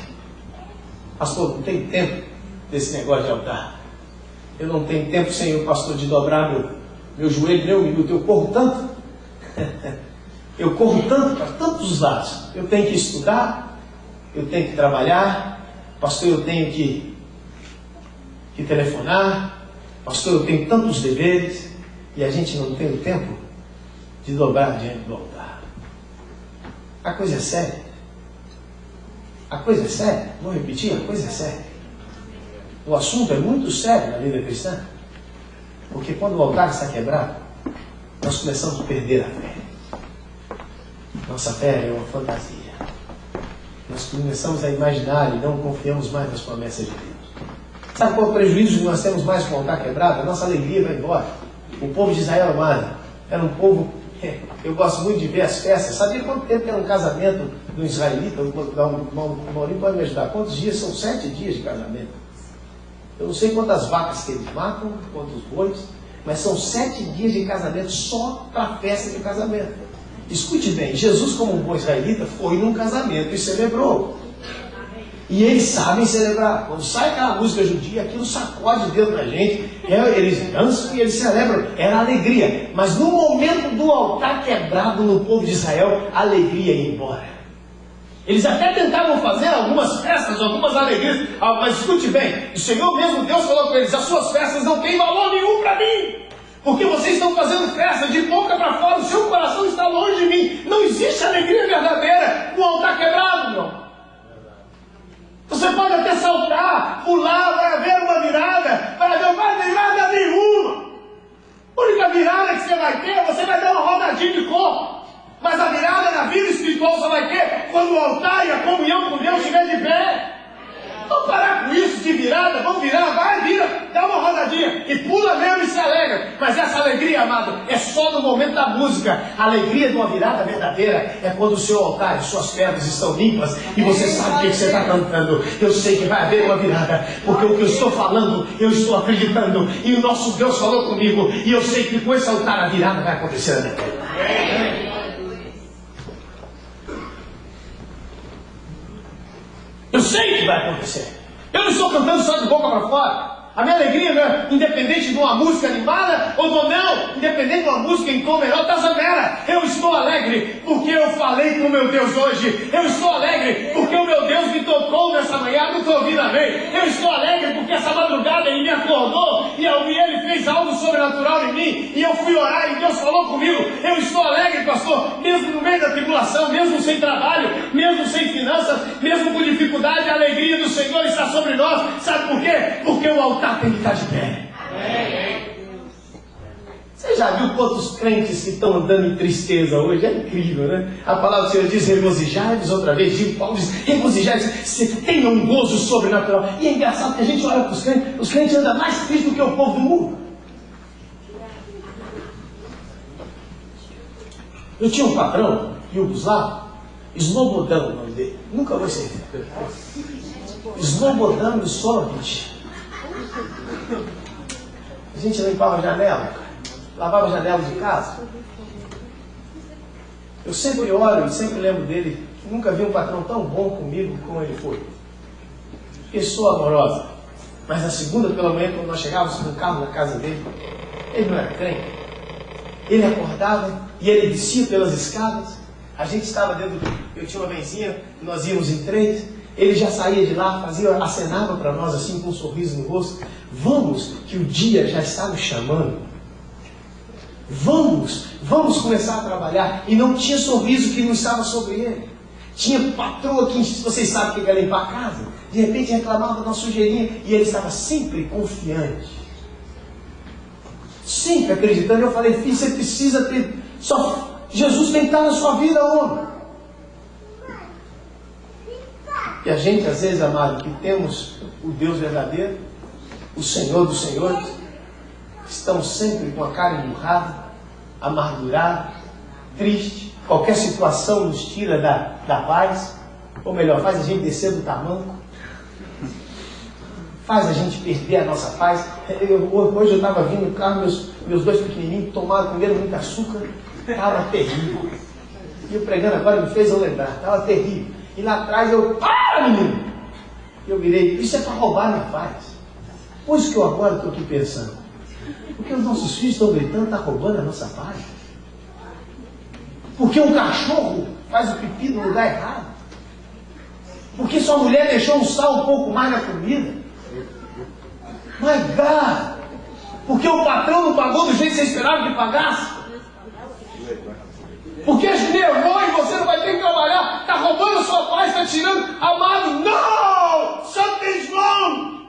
Pastor, não tem tempo desse negócio de altar. Eu não tenho tempo, Senhor, pastor, de dobrar meu joelho, nem um minuto. Eu corro tanto. Eu corro tanto para tantos os lados. Eu tenho que estudar, eu tenho que trabalhar, pastor, eu tenho que telefonar, pastor, eu tenho tantos deveres, e a gente não tem o tempo de dobrar diante do altar. A coisa é séria. A coisa é séria. Vou repetir, a coisa é séria. O assunto é muito sério na vida cristã. Porque quando o altar está quebrado, nós começamos a perder a fé. Nossa fé é uma fantasia. Nós começamos a imaginar e não confiamos mais nas promessas de Deus. Sabe qual é o prejuízo que nós temos mais com o altar quebrado? A nossa alegria vai embora. O povo de Israel, amado, era um povo... Eu gosto muito de ver as festas. Sabia quanto tempo era um casamento do israelita? O Maurinho pode me ajudar. Quantos dias? São 7 dias de casamento. Eu não sei quantas vacas que eles matam, quantos bois, mas são 7 dias de casamento só para a festa de casamento. Escute bem, Jesus, como um bom israelita, foi num casamento e celebrou. E eles sabem celebrar. Quando sai aquela música judia, aquilo sacode Deus na gente. Eles dançam e eles celebram. Era alegria. Mas no momento do altar quebrado no povo de Israel, a alegria ia embora. Eles até tentavam fazer algumas festas, algumas alegrias. Mas escute bem, o Senhor mesmo Deus falou com eles: as suas festas não têm valor nenhum para mim. Porque vocês estão fazendo festa de boca para fora, o seu coração está longe de mim. Não existe alegria verdadeira com o altar quebrado, não. Você pode até saltar, pular, vai haver uma virada, vai haver virada nenhuma. A única virada que você vai dar uma rodadinha de corpo. Mas a virada na vida espiritual só vai ter quando o altar e a comunhão com Deus estiver de pé. Vamos parar com isso de virada, vamos virar, vai, vira, dá uma rodadinha e pula mesmo e se alegra. Mas essa alegria, amado, é só no momento da música. A alegria de uma virada verdadeira é quando o seu altar e suas pernas estão limpas e você sabe o que você está cantando. Eu sei que vai haver uma virada, porque o que eu estou falando, eu estou acreditando, e o nosso Deus falou comigo, e eu sei que com esse altar a virada vai acontecer na minha vida. Eu sei que vai acontecer. Eu não estou cantando só de boca para fora. A minha alegria, né, independente de uma música animada ou não, independente de uma música em tom menor, tasamera. Eu estou alegre porque eu falei com o meu Deus hoje. Eu estou alegre porque o meu Deus me tocou nessa manhã, não estou ouvindo amém. Eu estou alegre porque essa madrugada ele me acordou e ele fez algo sobrenatural em mim e eu fui orar e Deus falou comigo. Eu estou alegre, pastor, mesmo no meio da tribulação, mesmo sem trabalho, mesmo sem finanças, mesmo com dificuldade, a alegria do Senhor está sobre nós. Sabe por quê? Porque o altar tem que estar de pé. Você já viu quantos crentes que estão andando em tristeza hoje? É incrível, né? A palavra do Senhor diz: regozijai-vos, outra vez, digo, Paulo diz: regozijai-vos, você tenha um gozo sobrenatural. E é engraçado que a gente olha para os crentes andam mais tristes do que o povo do mundo. Eu tinha um patrão, Yugoslavo, Slobodan, o nome dele, nunca vou esquecer. Slobodan Milošević. A gente limpava a janela, lavava a janela de casa. Eu sempre olho e sempre lembro dele. Nunca vi um patrão tão bom comigo como ele foi. Pessoa amorosa. Mas na segunda pela manhã, quando nós chegávamos com o carro na casa dele, ele não era crente. Ele acordava e ele descia pelas escadas. A gente estava dentro eu tinha uma benzinha, nós íamos em 3. Ele já saía de lá, acenava para nós assim com um sorriso no rosto. Vamos, que o dia já está nos chamando. Vamos começar a trabalhar. E não tinha sorriso que não estava sobre ele. Tinha patroa que vocês sabem que quer limpar a casa. De repente reclamava da sujeirinha e ele estava sempre confiante. Sempre acreditando. Eu falei: filho, você precisa ter... Jesus tem que estar na sua vida, homem. E a gente, às vezes, amado, que temos o Deus verdadeiro, o Senhor dos Senhores, estamos sempre com a cara emburrada, amargurada, triste. Qualquer situação nos tira da paz, ou melhor, faz a gente descer do tamanco, faz a gente perder a nossa paz. Hoje eu estava vindo no carro, meus 2 pequenininhos comeram muito açúcar, estava terrível. E eu pregando agora me fez eu lembrar, estava terrível. E lá atrás para, menino! Eu virei: isso é para roubar minha paz. Pois que eu agora estou aqui pensando, porque os nossos filhos estão gritando, está roubando a nossa paz. Porque um cachorro faz o pipi no lugar errado. Porque sua mulher deixou um sal um pouco mais na comida. My God! Porque o patrão não pagou do jeito que você esperava que pagasse. Porque é nervoso e você não vai ter que trabalhar, está roubando a sua paz, está tirando. Amado, não! Something's wrong!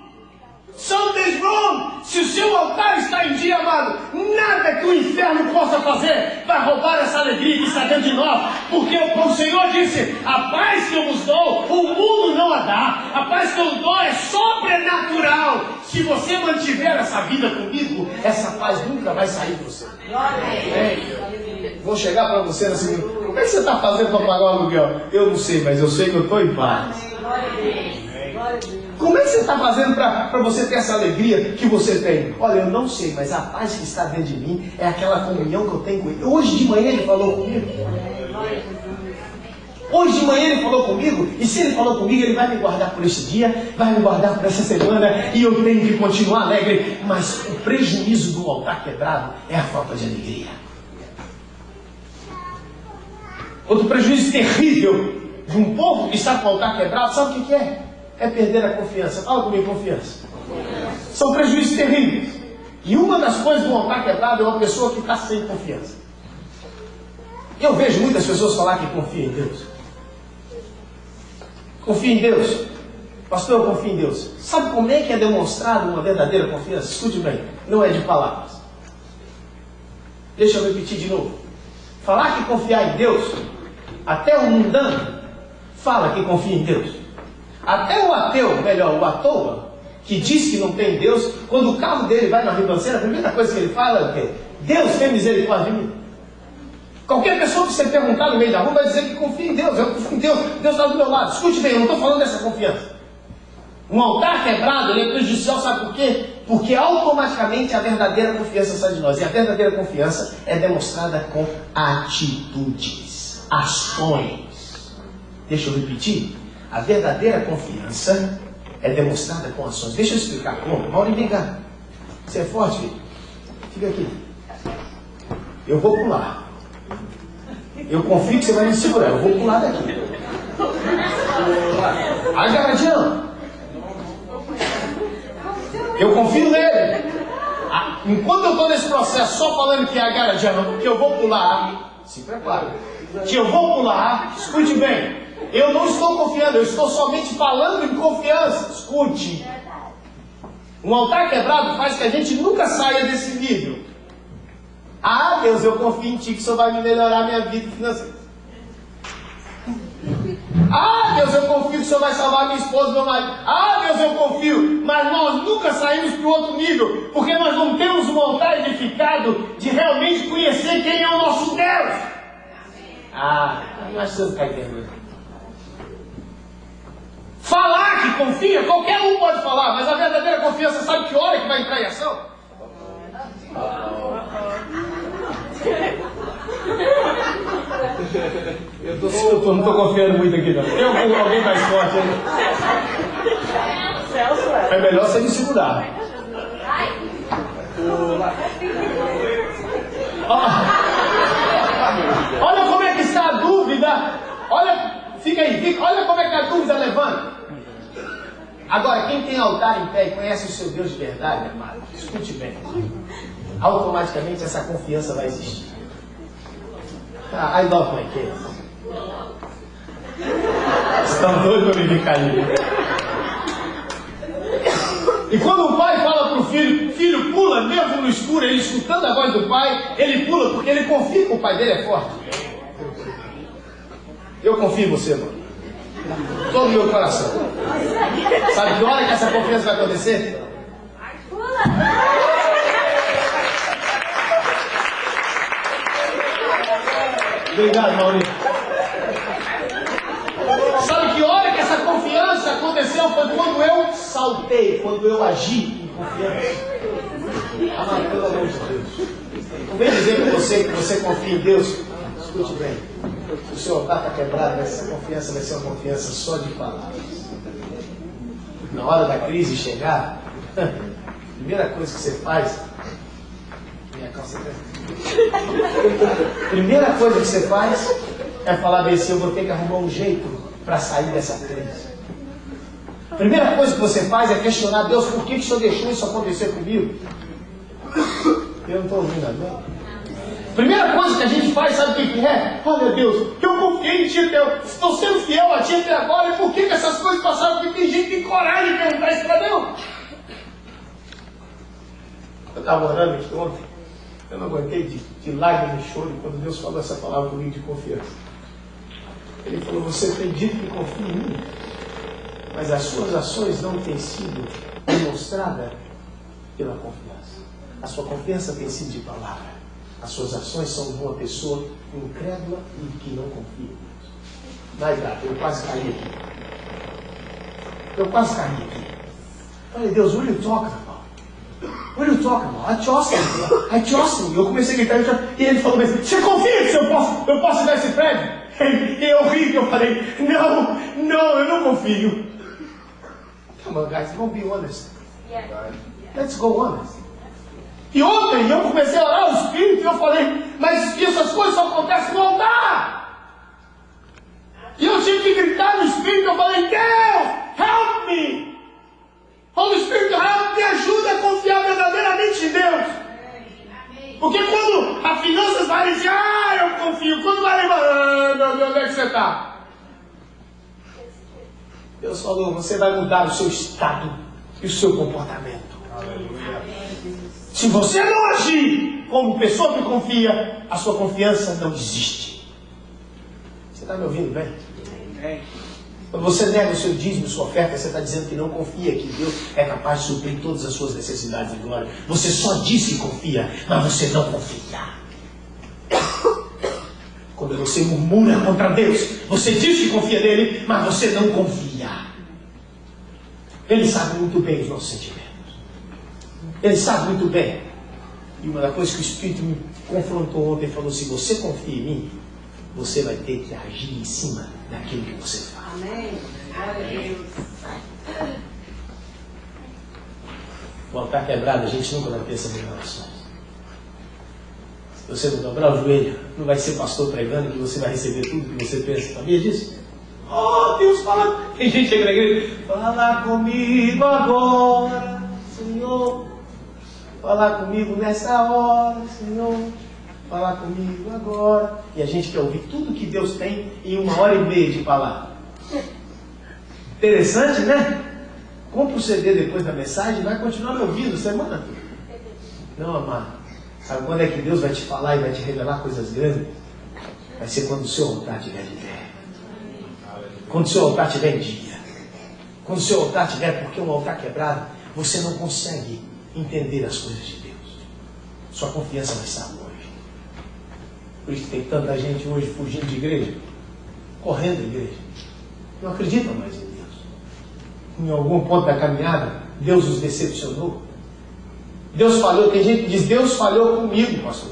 Something's wrong! Se o seu altar está em dia, amado, nada que o inferno possa fazer vai roubar essa alegria que está dentro de nós. Porque o Senhor disse, a paz que eu vos dou, o mundo não a dá. A paz que eu dou é sobrenatural. Se você mantiver essa vida comigo, essa paz nunca vai sair de você. Vou chegar para você na seguinte: como é que você está fazendo para pagar o aluguel? Eu não sei, mas eu sei que eu estou em paz. Como é que você está fazendo para você ter essa alegria que você tem? Olha, eu não sei, mas a paz que está dentro de mim é aquela comunhão que eu tenho com Ele. Hoje de manhã Ele falou comigo. Hoje de manhã Ele falou comigo. E se Ele falou comigo, Ele vai me guardar por esse dia, vai me guardar por essa semana. E eu tenho que continuar alegre. Mas o prejuízo do altar quebrado é a falta de alegria. Outro prejuízo terrível de um povo que está com o altar quebrado, sabe o que é? É perder a confiança. Fala comigo, confiança. São prejuízos terríveis. E uma das coisas do altar quebrado é uma pessoa que está sem confiança. Eu vejo muitas pessoas falar que confiam em Deus. Confia em Deus. Pastor, eu confio em Deus. Sabe como é que é demonstrado uma verdadeira confiança? Escute bem, não é de palavras. Deixa eu repetir de novo. Falar que confiar em Deus, até o mundano fala que confia em Deus. Até o ateu, melhor, o à toa, que diz que não tem Deus, quando o carro dele vai na ribanceira, a primeira coisa que ele fala é o quê? Deus tem misericórdia de mim. Qualquer pessoa que você perguntar no meio da rua vai dizer que confia em Deus. Eu confio em Deus, Deus está do meu lado. Escute bem, eu não estou falando dessa confiança. Um altar quebrado, ele é prejudicial, sabe por quê? Porque automaticamente a verdadeira confiança sai de nós. E a verdadeira confiança é demonstrada com atitudes, ações. Deixa eu repetir. A verdadeira confiança é demonstrada com ações. Deixa eu explicar como. Maurinho, vem cá. Você é forte, filho? Fica aqui. Eu vou pular. Eu confio que você vai me segurar. Eu vou pular daqui. Agarradinho. Eu confio nele. Enquanto eu estou nesse processo só falando que é agarradinho, que eu vou pular, se prepare. Que eu vou pular, escute bem. Eu não estou confiando, eu estou somente falando em confiança. Escute. Um altar quebrado faz que a gente nunca saia desse nível. Ah, Deus, eu confio em Ti que o Senhor vai me melhorar a minha vida financeira. Ah, Deus, eu confio que o Senhor vai salvar minha esposa e meu marido. Ah, Deus, eu confio. Mas nós nunca saímos para o outro nível, porque nós não temos um altar edificado de realmente conhecer quem é o nosso Deus. Ah, eu acho que você não está entendendo. Falar que confia, qualquer um pode falar, mas a verdadeira confiança sabe que hora que vai entrar em ação? Eu não estou confiando muito aqui não. Tem alguém mais forte aí? É melhor você me segurar. Olha como é que está a dúvida. Olha, fica aí, olha como é que a dúvida levanta. Agora, quem tem altar em pé e conhece o seu Deus de verdade, amado, escute bem. Automaticamente essa confiança vai existir. I love my kids. Estão doidos para me ficar ali. E quando o pai fala para o filho, filho, pula mesmo no escuro, ele escutando a voz do pai, ele pula porque ele confia que o pai dele é forte. Eu confio em você, mano. Todo o meu coração. Sabe que hora que essa confiança vai acontecer? Obrigado, Maurício. Sabe que hora que essa confiança aconteceu? Foi quando eu saltei, quando eu agi em confiança. Amado, pelo amor de Deus. Não vem dizer para você que você confia em Deus. Escute bem. O seu altar está quebrado, essa confiança vai ser uma confiança só de palavras. Na hora da crise chegar, a primeira coisa que você faz. Minha calça primeira coisa que você faz é falar bem assim: eu vou ter que arrumar um jeito para sair dessa crise. A primeira coisa que você faz é questionar Deus: por que o Senhor deixou isso acontecer comigo? Eu não estou ouvindo, amém? Primeira coisa que a gente faz, sabe o que é? Olha Deus, eu confiei em Ti, estou sendo fiel a Ti até agora, e por que essas coisas passaram? Porque tem gente que tem coragem de perguntar isso para Deus. Eu estava orando aqui ontem, eu não aguentei de lágrimas e choro quando Deus falou essa palavra comigo de confiança. Ele falou, você tem dito que confia em mim, mas as suas ações não têm sido demonstradas pela confiança. A sua confiança tem sido de palavra. As suas ações são de uma pessoa incrédula e que não confia em Deus. Vai, cara, eu quase caí aqui. Falei, Deus, will you talk about? Will you talk about? I trust him. Eu comecei a gritar, e ele falou, você confia que eu posso dar esse prédio? E eu ri, eu falei, não, eu não confio. Come on, guys, don't be honest. Let's go honest. E ontem eu comecei a orar o Espírito e eu falei, mas essas coisas só acontecem no altar. E eu tive que gritar no Espírito, eu falei, Deus, help me. Holy Spirit, help me, ajuda a confiar verdadeiramente em Deus. Porque quando a finanças vai dizer, eu confio, quando vai lembrar, meu Deus, onde é que você está? Deus falou, você vai mudar o seu estado e o seu comportamento. Se você não agir como pessoa que confia, a sua confiança não existe. Você está me ouvindo bem? Quando você nega o seu dízimo, sua oferta, você está dizendo que não confia, que Deus é capaz de suprir todas as suas necessidades de glória. Você só diz que confia, mas você não confia. Quando você murmura contra Deus, você diz que confia nele, mas você não confia. Ele sabe muito bem os nossos sentimentos. Ele sabe muito bem. E uma das coisas que o Espírito me confrontou ontem, falou, se você confia em mim, você vai ter que agir em cima daquilo que você faz. Amém. Glória a Deus. O altar quebrado, a gente nunca vai ter essas revelações. Se você não dobrar o joelho, não vai ser pastor pregando que você vai receber tudo que você pensa. Sabia disso? Oh, Deus fala. Tem gente que chega na igreja, fala comigo agora, Senhor. Falar comigo nessa hora, Senhor. Falar comigo agora. E a gente quer ouvir tudo que Deus tem em 1h30 de palavra. Interessante, né? Compra o CD depois da mensagem e vai continuar me ouvindo semana toda. Não, amado. Sabe quando é que Deus vai te falar e vai te revelar coisas grandes? Vai ser quando o seu altar estiver de pé. Quando o seu altar estiver em dia. Quando o seu altar estiver, porque um altar quebrado, você não consegue entender as coisas de Deus. Sua confiança vai estar longe. Por isso tem tanta gente hoje fugindo de igreja, correndo da igreja. Não acreditam mais em Deus. Em algum ponto da caminhada, Deus os decepcionou. Deus falhou. Tem gente que diz, Deus falhou comigo, pastor.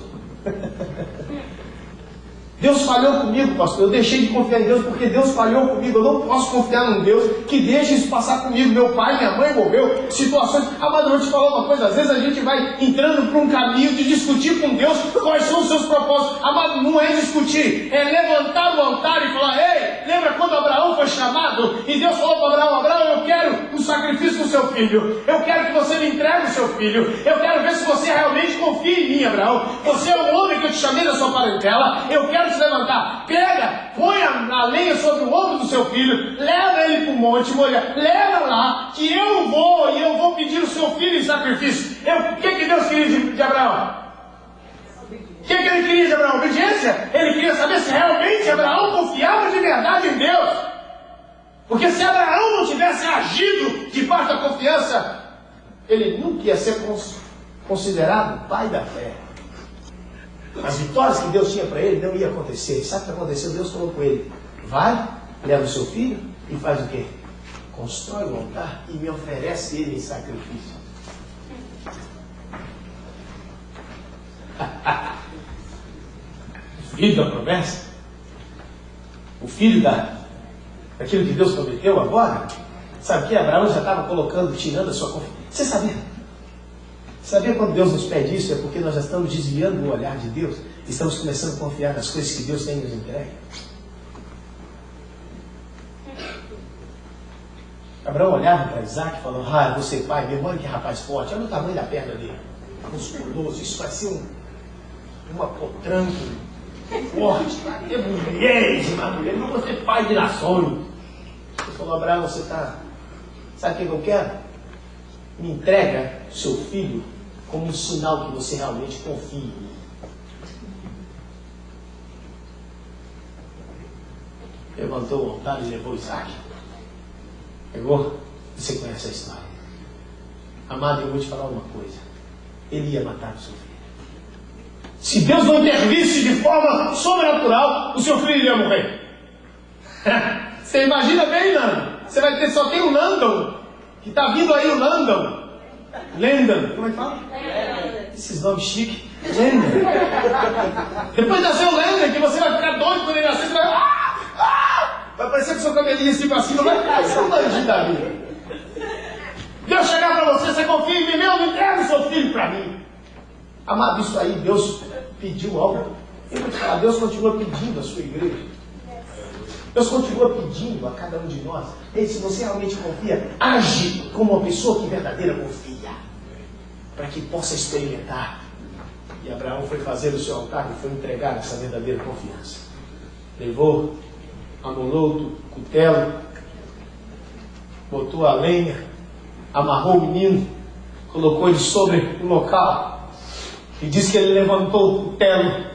Deus falhou comigo, pastor. Eu deixei de confiar em Deus porque Deus falhou comigo. Eu não posso confiar num Deus que deixe isso passar comigo. Meu pai, minha mãe morreu. Situações. Amado, eu vou te falar uma coisa. Às vezes a gente vai entrando por um caminho de discutir com Deus quais são os seus propósitos. Amado, não é discutir. É levantar o altar e falar, ei, lembra quando Abraão foi chamado? E Deus falou para Abraão, Abraão, eu quero um sacrifício do seu filho. Eu quero que você me entregue o seu filho. Eu quero ver se você realmente confia em mim, Abraão. Você é o homem que eu te chamei da sua parentela. Eu quero se levantar, pega, põe a lenha sobre o ombro do seu filho, leva ele para o monte, leva lá, que eu vou pedir o seu filho em sacrifício. O que Deus queria de Abraão? O que ele queria de Abraão? Obediência? Ele queria saber se realmente Abraão confiava de verdade em Deus. Porque se Abraão não tivesse agido debaixo da confiança, ele nunca ia ser considerado pai da fé. As vitórias que Deus tinha para ele não ia acontecer. Sabe o que aconteceu? Deus falou com ele, vai, leva o seu filho e faz o quê? Constrói o altar e me oferece ele em sacrifício. O filho da promessa, o filho daquilo que Deus prometeu agora, sabe que Abraão já estava tirando a sua confiança. Você sabia? Sabia quando Deus nos pede isso? É porque nós já estamos desviando o olhar de Deus. Estamos começando a confiar nas coisas que Deus tem nos entregue. Abraão olhava para Isaac e falou, eu vou ser pai, meu irmão, que rapaz forte, olha o tamanho da perna dele. Musculoso, isso vai ser uma potranca, forte, ter mulheres e mais mulheres, não vou ser pai de nações. Ele falou, Abraão, você está... Sabe o que eu quero? Me entrega seu filho como um sinal que você realmente confia em mim. Levantou o altar e levou Isaac. Pegou? Você conhece a história. Amado, eu vou te falar uma coisa. Ele ia matar o seu filho. Se Deus não intervisse de forma sobrenatural, o seu filho ia morrer. Você imagina bem, Nando? Você vai ter, só tem o Landon, que está vindo aí o Landon. Landon, como é que fala? Esses nomes chiques. Landon. Depois nasceu o Landon, que você vai ficar doido quando ele nascer, você vai... Vai parecer que seu cabelinho assim pra cima, vai ser um bandido da vida. Deus chegar para você, você confia em mim, meu, me entrega o seu filho para mim. Amado, isso aí, Deus pediu algo. Eu vou te falar, Deus continua pedindo à sua igreja. Deus continua pedindo a cada um de nós. E se você realmente confia, age como uma pessoa que verdadeira confia. Para que possa experimentar. E Abraão foi fazer o seu altar e foi entregar essa verdadeira confiança. Levou, amolou o cutelo, botou a lenha, amarrou o menino, colocou ele sobre o local. E diz que ele levantou o cutelo,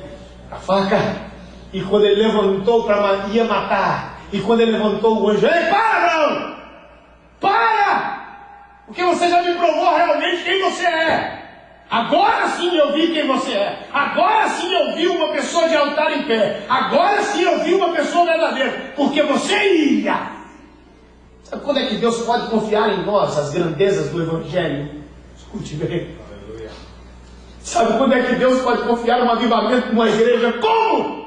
a faca, e quando ele levantou ia matar, e quando ele levantou o anjo, ei, para, Abraão! Para! Porque você já me provou realmente quem você é. Agora sim eu vi quem você é. Agora sim eu vi uma pessoa de altar em pé. Agora sim eu vi uma pessoa verdadeira. Porque você ia. Sabe quando é que Deus pode confiar em nós as grandezas do Evangelho? Escute bem. Sabe quando é que Deus pode confiar um avivamento numa igreja? Como?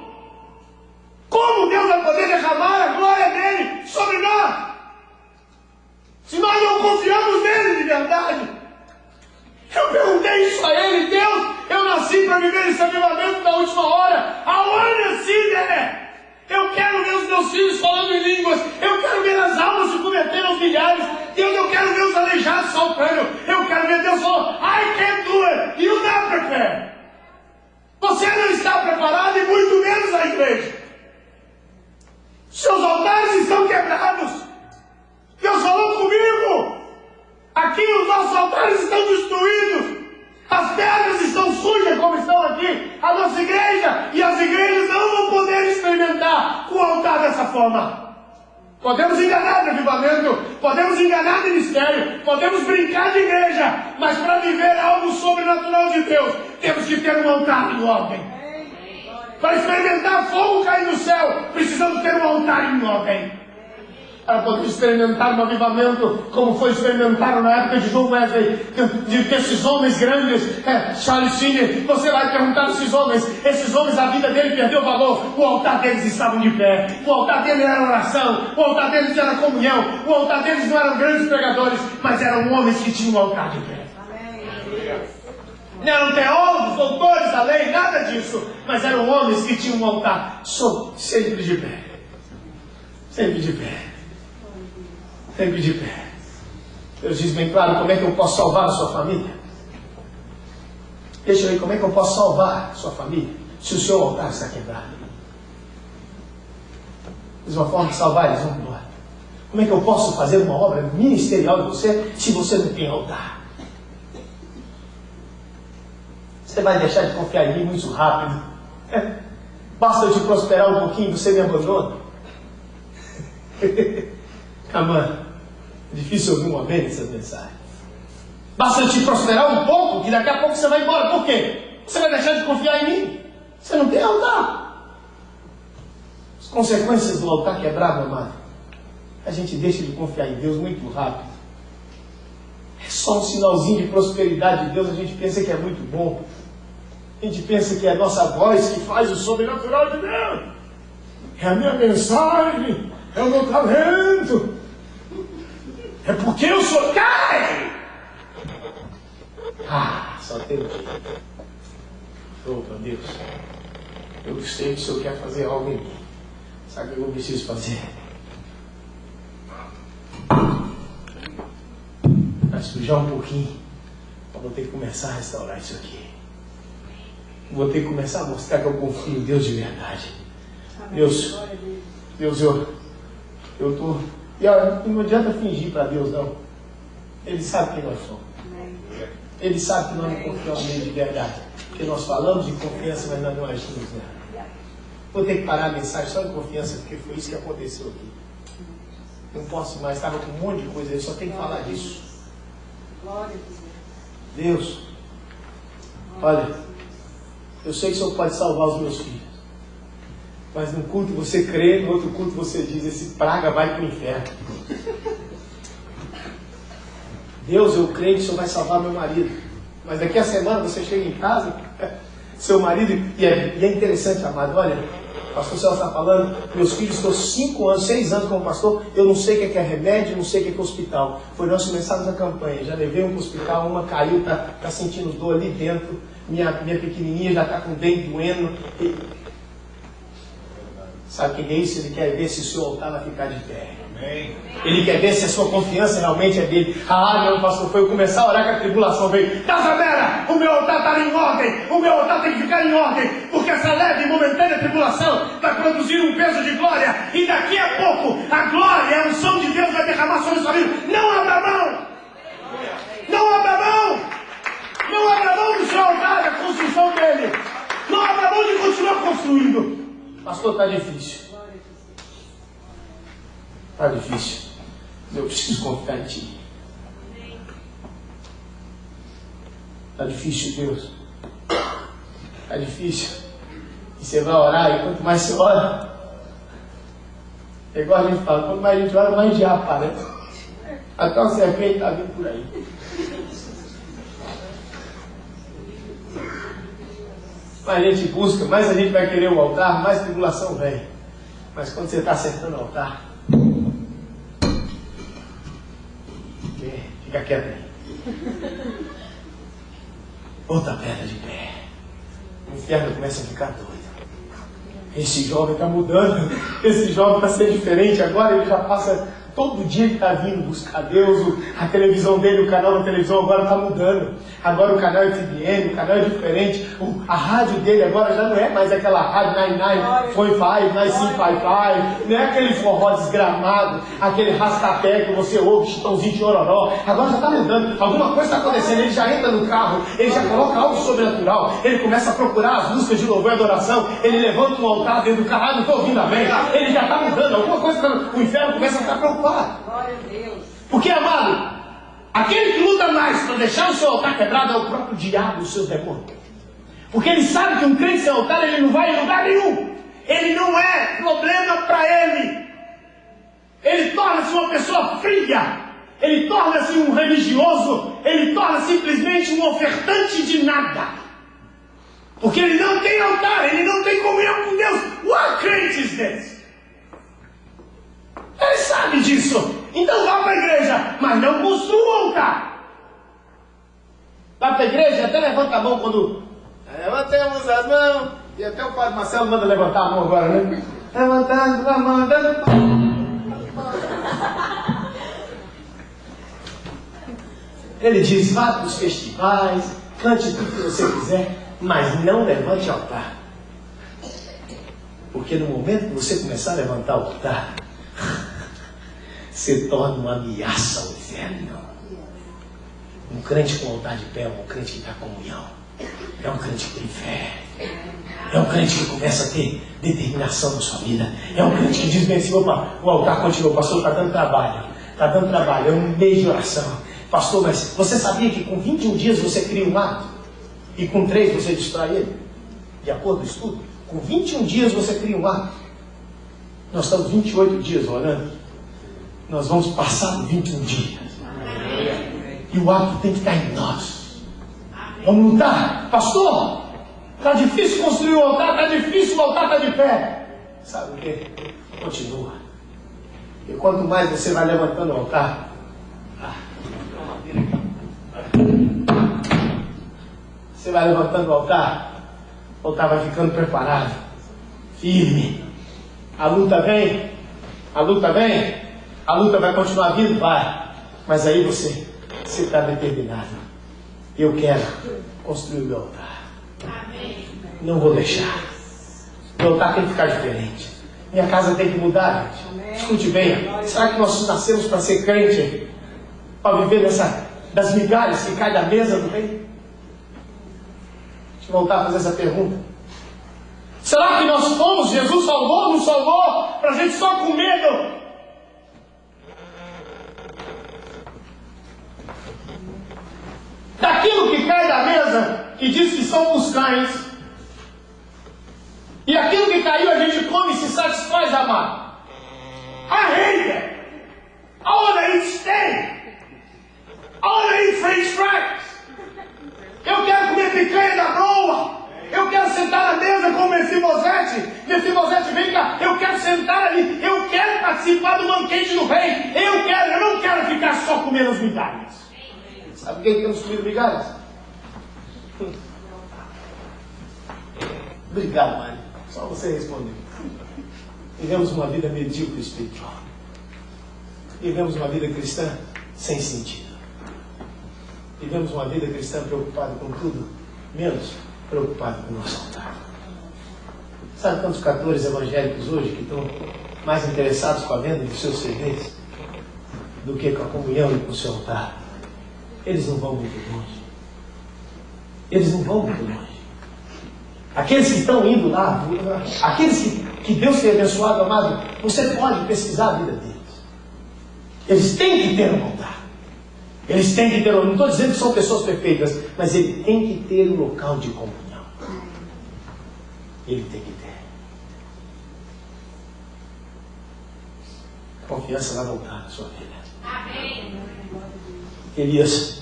Como Deus vai poder derramar a glória dele sobre nós? Se nós não confiamos nele de verdade. Eu perguntei isso a ele, Deus, eu nasci para viver esse avivamento da última hora. Aonde assim, né? Eu quero ver os meus filhos falando em línguas. Eu quero ver as almas se convertendo aos milhares. Deus, eu quero ver os aleijados saltando. Eu quero ver Deus falando, I can do it. You not prepared. Você não está preparado e muito menos a igreja. Seus altares estão quebrados. Deus falou comigo. Aqui os nossos altares estão destruídos. As pedras estão sujas como estão aqui. A nossa igreja e as igrejas não vão poder experimentar o altar dessa forma. Podemos enganar de avivamento, podemos enganar de mistério, podemos brincar de igreja, mas para viver algo sobrenatural de Deus, temos que ter um altar em ordem. Para experimentar fogo cair do céu, precisamos ter um altar em ordem. Para poder experimentar um avivamento, como foi experimentado na época de John Wesley, desses homens grandes, Charles Finney, você vai perguntar a esses homens, a vida dele perdeu valor, o altar deles estavam de pé, o altar deles era oração, o altar deles era comunhão, o altar deles não eram grandes pregadores, mas eram homens que tinham um altar de pé. Não eram teólogos, doutores da lei, nada disso, mas eram homens que tinham um altar sempre de pé. Sempre de pé. Sempre de pé. Deus diz bem claro, como é que eu posso salvar a sua família? Deixa eu ver como é que eu posso salvar a sua família se o seu altar está quebrado. Diz uma forma de salvar eles, vão embora. Como é que eu posso fazer uma obra ministerial de você se você não tem altar? Você vai deixar de confiar em mim muito rápido. Basta eu te prosperar um pouquinho, você me abandona. Amanda, é difícil ouvir uma vez essa mensagem. Basta eu te prosperar um pouco, que daqui a pouco você vai embora. Por quê? Você vai deixar de confiar em mim. Você não tem altar. As consequências do altar quebrado, amado, a gente deixa de confiar em Deus muito rápido. É só um sinalzinho de prosperidade de Deus, a gente pensa que é muito bom. A gente pensa que é a nossa voz que faz o sobrenatural de Deus. É a minha mensagem, é o meu talento. É porque eu sou cai. Só tem um jeito. Para Deus, eu sei que o Senhor quer fazer algo em mim. Sabe o que eu preciso fazer? Vai sujar um pouquinho. Eu vou ter que começar a restaurar isso aqui. Vou ter que começar a mostrar que eu confio em Deus de verdade. Deus, eu tô... E olha, não adianta fingir para Deus, não. Ele sabe quem nós somos. Ele sabe que nós não confiamos nele de verdade. Porque nós falamos de confiança, mas nós não agimos nela. Vou ter que parar a mensagem só de confiança, porque foi isso que aconteceu aqui. Não posso mais, estava com um monte de coisa, eu só tenho que falar disso. Deus, olha, eu sei que o Senhor pode salvar os meus filhos. Mas num culto você crê, no outro culto você diz, esse praga vai para o inferno. Deus, eu creio que o Senhor vai salvar meu marido. Mas daqui a semana você chega em casa, seu marido, e é interessante, amado, olha, o pastor Celso está falando, meus filhos estão 5 anos, 6 anos como pastor, eu não sei o que é remédio, não sei o que é hospital. Foi nós começamos a campanha, já levei um para o hospital, uma caiu, está sentindo dor ali dentro, minha pequenininha já está com o dente doendo. Sabe o que é isso? Ele quer ver se o seu altar vai ficar de pé. Amém. Ele quer ver se a sua confiança realmente é dele. Ah, meu pastor, foi eu começar a orar que a tribulação veio. Tazamera, o meu altar está em ordem. O meu altar tem que ficar em ordem. Porque essa leve e momentânea tribulação vai produzir um peso de glória. E daqui a pouco, a glória, a unção de Deus vai derramar sobre a sua vida. Não abra mão. Não abra mão. Não abra mão do seu altar, da construção dele. Não abra mão de continuar construindo. Pastor, está difícil. Está difícil. Eu preciso confiar em Ti. Está difícil, Deus. Está difícil. E você vai orar, e quanto mais você ora, é igual a gente fala, quanto mais a gente ora, mais diabo aparece. Até o serpente está vindo por aí. Mais a gente busca, mais a gente vai querer o altar, mais tribulação vem. Mas quando você está acertando o altar, fica quieto aí. Outra pedra de pé. O inferno começa a ficar doido. Esse jovem está mudando. Esse jovem está sendo diferente. Agora ele já passa todo dia que está vindo buscar Deus. A televisão dele, o canal da televisão agora está mudando. Agora o canal é TVN, o canal é diferente. A rádio dele agora já não é mais aquela rádio 99.5, 95.5. Não é aquele forró desgramado, aquele rastapé que você ouve, chitãozinho de chororó. Agora já está mudando. Alguma coisa está acontecendo. Ele já entra no carro, ele já coloca algo sobrenatural. Ele começa a procurar as músicas de louvor e adoração. Ele levanta um altar dentro do carro. Ah, não estou ouvindo, amém. Ele já está mudando. Alguma coisa, o inferno começa a ficar preocupado. Glória a Deus. Porque, amado, aquele que luta mais para deixar o seu altar quebrado é o próprio diabo, os seus demônios. Porque ele sabe que um crente sem altar, ele não vai em lugar nenhum. Ele não é problema para ele. Ele torna-se uma pessoa fria. Ele torna-se um religioso. Ele torna simplesmente um ofertante de nada. Porque ele não tem altar, ele não tem comunhão com Deus. What crentes desses? Ele sabe disso. Então vá para a igreja, mas não construa um altar. Vá para a igreja, até levanta a mão quando... Levantemos as mãos. E até o padre Marcelo manda levantar a mão agora, né? Levantando a mão, dando... Ele diz, vá para os festivais, cante tudo que você quiser, mas não levante altar. Porque no momento que você começar a levantar o altar, se torna uma ameaça ao inferno. Um crente com altar de pé é um crente que está com comunhão. É um crente que tem fé. É um crente que começa a ter determinação na sua vida. É um crente que diz bem assim, opa, o altar continua, pastor, está dando trabalho. Está dando trabalho, é um mês de oração. Pastor, mas você sabia que com 21 dias você cria um hábito? E com 3 você destrói ele? De acordo com o estudo? Com 21 dias você cria um hábito. Nós estamos 28 dias orando. Nós vamos passar 21 dias. E o hábito tem que estar em nós. Vamos lutar. Pastor, está difícil construir o altar, está difícil, o altar está de pé. Sabe o que? Continua. E quanto mais você vai levantando o altar, você vai levantando o altar vai ficando preparado, firme. A luta vem, a luta vem. A luta vai continuar vindo? Vai. Mas aí você está determinado. Eu quero construir o meu altar. Amém. Não vou deixar. Meu altar tem que ficar diferente. Minha casa tem que mudar, gente. Escute bem. Será que nós nascemos para ser crente? Para viver das migalhas que caem da mesa do rei? Deixa eu voltar a fazer essa pergunta. Será que nós fomos? Jesus salvou, nos salvou, para a gente só com medo? Daquilo que cai da mesa, que diz que são os cães, e aquilo que caiu a gente come e se satisfaz, amado. Arrega! I wanna eat steak! I wanna eat French fries! Eu quero comer picanha da broa! Eu quero sentar na mesa com o Mefibosete! Mefibosete, vem cá! Eu quero sentar ali! Eu quero participar do banquete do rei! Eu não quero ficar só comendo as migalhas! Sabe quem temos comido migalhas? Obrigado, Mário. Só você respondeu. Vivemos uma vida medíocre espiritual. Vivemos uma vida cristã sem sentido. Vivemos uma vida cristã preocupada com tudo, menos preocupada com o nosso altar. Sabe quantos cantores evangélicos hoje que estão mais interessados com a venda dos seus CDs do que com a comunhão e com o seu altar? Eles não vão muito longe. Eles não vão muito longe. Aqueles que estão indo lá, aqueles que Deus tem abençoado, amado, você pode pesquisar a vida deles. Eles têm que ter um altar. Eles têm que ter, não estou dizendo que são pessoas perfeitas, mas ele tem que ter um local de comunhão. Ele tem que ter. Confiança vai voltar na sua vida. Amém. Elias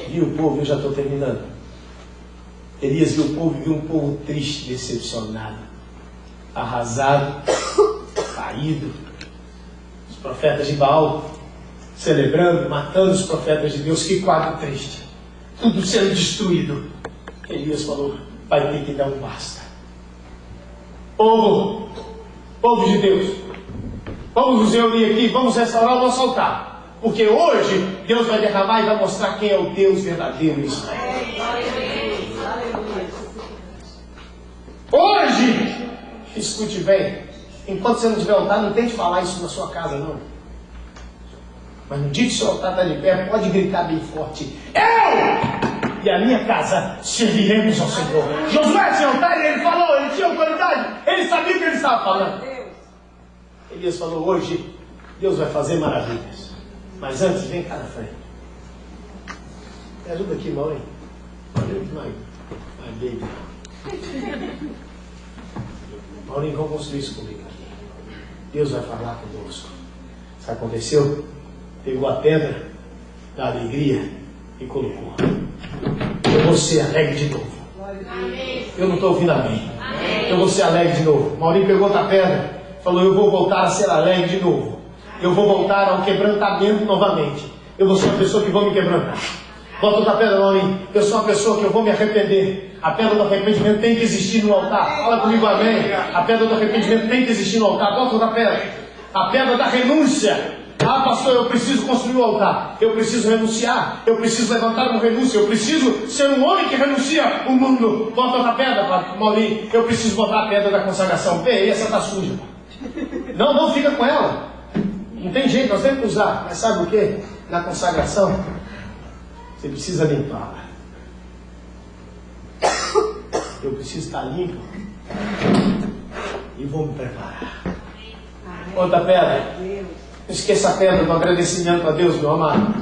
viu o povo, eu já estou terminando. Elias viu o povo e viu um povo triste, decepcionado, arrasado, caído. Os profetas de Baal celebrando, matando os profetas de Deus. Que quadro triste. Tudo sendo destruído. Elias falou, vai ter que dar um basta. Povo de Deus, vamos nos reunir aqui, vamos restaurar o nosso altar. Porque hoje Deus vai derramar e vai mostrar quem é o Deus verdadeiro em Israel. Hoje, escute bem, enquanto você não tiver altar, não tente falar isso na sua casa, não. Mas no dia que o seu altar está de pé, pode gritar bem forte: eu e a minha casa serviremos ao Senhor. Josué tinha altar e ele falou, ele tinha autoridade, ele sabia o que ele estava falando. Elias falou, hoje Deus vai fazer maravilhas. Mas antes, vem cá na frente. Me ajuda aqui, mãe. My baby. Maurinho, vamos construir isso comigo aqui. Deus vai falar conosco. Sabe o que aconteceu? Pegou a pedra da alegria e colocou. Eu vou ser alegre de novo. Eu não estou ouvindo amém. Eu vou ser alegre de novo. Maurinho pegou outra pedra, falou, eu vou voltar a ser alegre de novo. Eu vou voltar ao quebrantamento novamente. Eu vou ser uma pessoa que vou me quebrantar. Bota outra pedra, Maurinho. Eu sou uma pessoa que eu vou me arrepender. A pedra do arrependimento tem que existir no altar. Fala comigo, amém. A pedra do arrependimento tem que existir no altar. Bota outra pedra. A pedra da renúncia. Ah, pastor, eu preciso construir o altar. Eu preciso renunciar. Eu preciso levantar uma renúncia. Eu preciso ser um homem que renuncia o mundo. Bota outra pedra, Maurinho. Eu preciso botar a pedra da consagração. Ei, essa está suja. Não fica com ela. Não tem jeito, nós temos que usar. Mas sabe o que? Na consagração, você precisa limpá-la. Eu preciso estar limpo e vou me preparar. Outra pedra. Não esqueça a pedra do agradecimento a Deus, meu amado.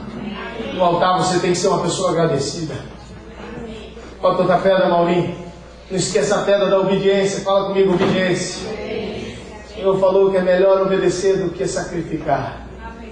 No altar você tem que ser uma pessoa agradecida. Bota outra pedra, Maurinho. Não esqueça a pedra da obediência. Fala comigo, obediência. O Senhor falou que é melhor obedecer do que sacrificar.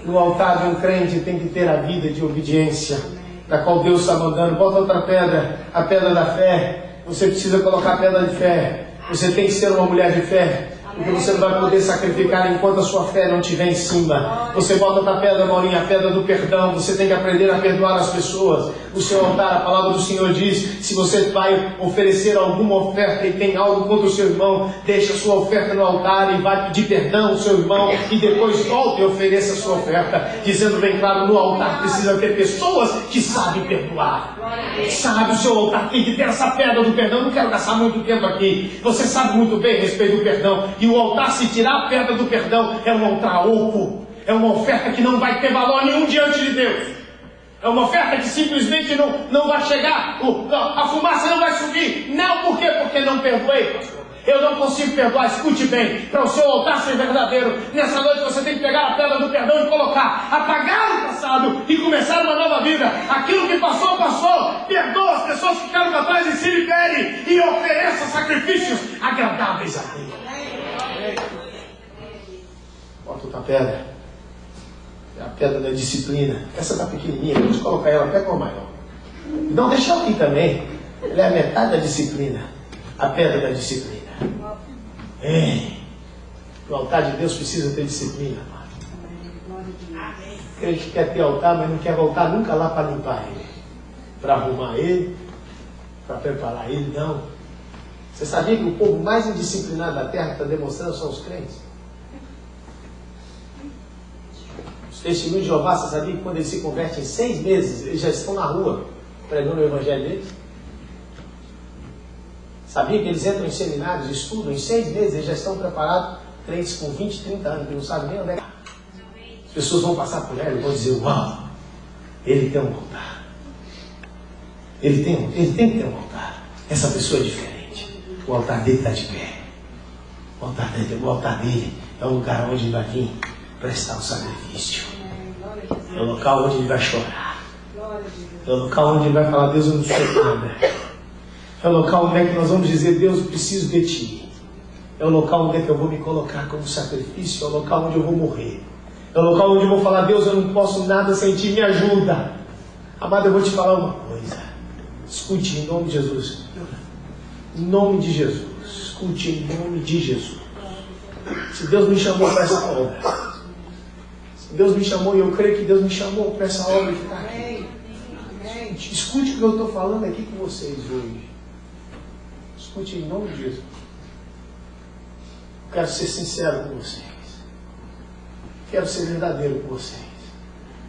No altar de um crente tem que ter a vida de obediência, da qual Deus está mandando. Bota outra pedra, a pedra da fé. Você precisa colocar a pedra de fé. Você tem que ser uma mulher de fé. Porque você não vai poder sacrificar enquanto a sua fé não estiver em cima. Você bota na pedra, Maurinha, a pedra do perdão. Você tem que aprender a perdoar as pessoas. O seu altar, a palavra do Senhor diz, se você vai oferecer alguma oferta e tem algo contra o seu irmão, deixa a sua oferta no altar e vai pedir perdão ao seu irmão e depois volte e ofereça a sua oferta, dizendo bem claro, no altar precisa ter pessoas que sabem perdoar. Sabe, o seu altar tem que ter essa pedra do perdão. Eu não quero gastar muito tempo aqui. Você sabe muito bem a respeito do perdão. E o altar, se tirar a pedra do perdão, é um altar oco. É uma oferta que não vai ter valor nenhum diante de Deus. É uma oferta que simplesmente não vai chegar, a fumaça não vai subir. Não, por quê? Porque não perdoei, pastor. Eu não consigo perdoar. Escute bem, para o seu altar ser verdadeiro, nessa noite você tem que pegar a pedra do perdão e colocar, apagar o passado e começar uma nova vida. Aquilo que passou, passou. Perdoa as pessoas que ficaram para trás e se libere e ofereça sacrifícios agradáveis a Deus. Bota outra pedra. É a pedra da disciplina. Essa está pequenininha, vamos colocar ela, pega uma maior. Não, deixa ela aqui também. Ela é a metade da disciplina. A pedra da disciplina. O altar de Deus precisa ter disciplina. O crente quer ter altar, mas não quer voltar nunca lá para limpar ele, para arrumar ele, para preparar ele, não. Você sabia que o povo mais indisciplinado da terra está demonstrando são os crentes? Os testemunhos de Jeová, você sabia que quando eles se convertem em 6 meses, eles já estão na rua pregando o evangelho deles? Sabia que eles entram em seminários, estudam, em 6 meses eles já estão preparados, crentes com 20, 30 anos, que não sabem nem onde é. As pessoas vão passar por ela e vão dizer, uau, ele tem um altar. Ele tem que ter um altar. Essa pessoa é diferente. O altar dele está de pé. O altar dele é o lugar onde ele vai vir prestar o sacrifício. É o local onde ele vai chorar. É o local onde ele vai falar, Deus, eu não sou nada. É o local onde é que nós vamos dizer, Deus, eu preciso de Ti. É o local onde é que eu vou me colocar como sacrifício. É o local onde eu vou morrer. É o local onde eu vou falar, Deus, eu não posso nada sem Ti, me ajuda. Amado, eu vou te falar uma coisa. Escute em nome de Jesus. Em nome de Jesus. Escute em nome de Jesus. Se Deus me chamou para essa obra. Se Deus me chamou, e eu creio que Deus me chamou para essa obra que está aqui. Escute o que eu estou falando aqui com vocês hoje. Escute em nome de Jesus. Quero ser sincero com vocês. Quero ser verdadeiro com vocês.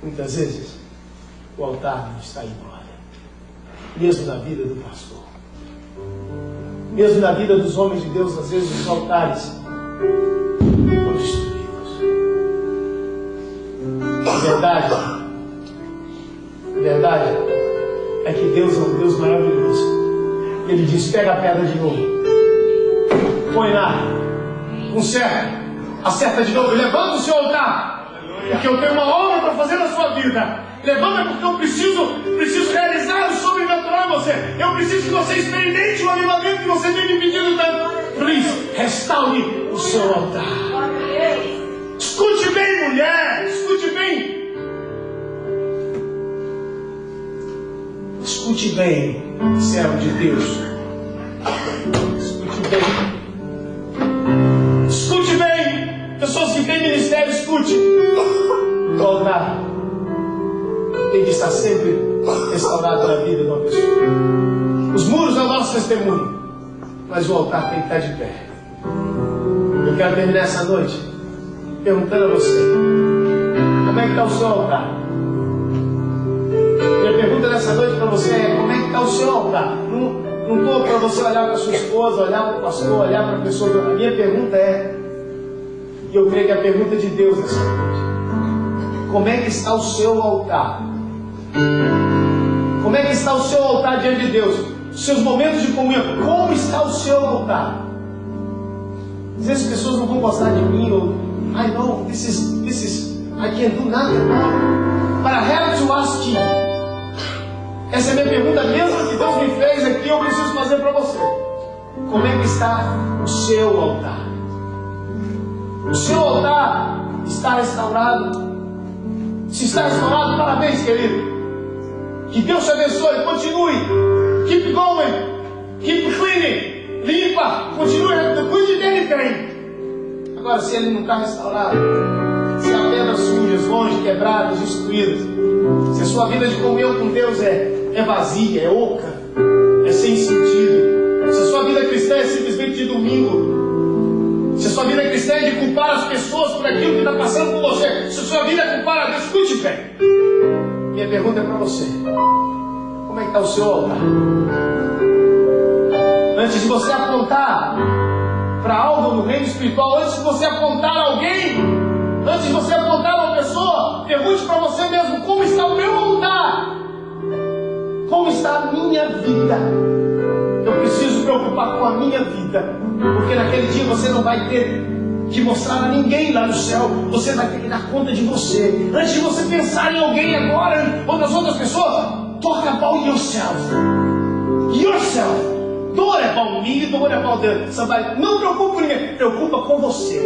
Muitas vezes o altar não está em ordem. Mesmo na vida do pastor. Mesmo na vida dos homens de Deus, às vezes os altares foram destruídos. A verdade é que Deus é um Deus maravilhoso. Ele diz, pega a pedra de novo. Põe lá. Conserta. Acerta de novo. Levanta o seu altar. Porque eu tenho uma obra para fazer na sua vida. Levanta porque eu preciso realizar o sobrenatural em você. Eu preciso que você experimente o avivamento que você tem me pedido tanto. Please, restaure o seu altar. Escute bem, mulher. Escute bem. Escute bem, servo de Deus. Escute bem. Escute bem. Pessoas que têm ministério, escute. O altar tem que estar sempre restaurado na vida de uma pessoa. Os muros é o nosso testemunho, mas o altar tem que estar de pé. Eu quero terminar essa noite perguntando a você: como é que está o seu altar? Minha pergunta nessa noite para você é: como é que está o seu altar? Não estou para você olhar para a sua esposa, olhar para o pastor, olhar para a pessoa. A minha pergunta é, e eu creio que é a pergunta de Deus nessa noite: como é que está o seu altar? Como é que está o seu altar diante de Deus? Os seus momentos de comunhão, como está o seu altar? Às vezes as pessoas não vão gostar de mim, ou I know, this is I can't do nothing about it. But I have to ask you. Essa é a minha pergunta, mesmo que Deus me fez aqui, eu preciso fazer para você. Como é que está o seu altar? O seu altar está restaurado? Se está restaurado, parabéns, querido. Que Deus te abençoe, continue. Keep going, keep cleaning. Limpa, continue, cuide dele, crente. Agora, se ele não está restaurado, se há pedras sujas, longe, quebradas, destruídas, se a sua vida de comunhão com Deus é vazia, é oca, é sem sentido, se a sua vida cristã é simplesmente de domingo, se a sua vida cristã é de culpar as pessoas por aquilo que está passando com você, se a sua vida é culpar a Deus, escute bem. Minha pergunta é para você: como é que está o seu altar? Antes de você apontar para algo no reino espiritual, antes de você apontar alguém, antes de você apontar uma pessoa, pergunte para você mesmo: como está o meu altar? Como está a minha vida? Eu preciso preocupar com a minha vida, porque naquele dia você não vai ter que mostrar a ninguém lá no céu, você vai ter que dar conta de você. Antes de você pensar em alguém agora, ou nas outras pessoas, talk about yourself. Yourself. Don't worry about me, don't worry about somebody. Não preocupa com ninguém, preocupa com você.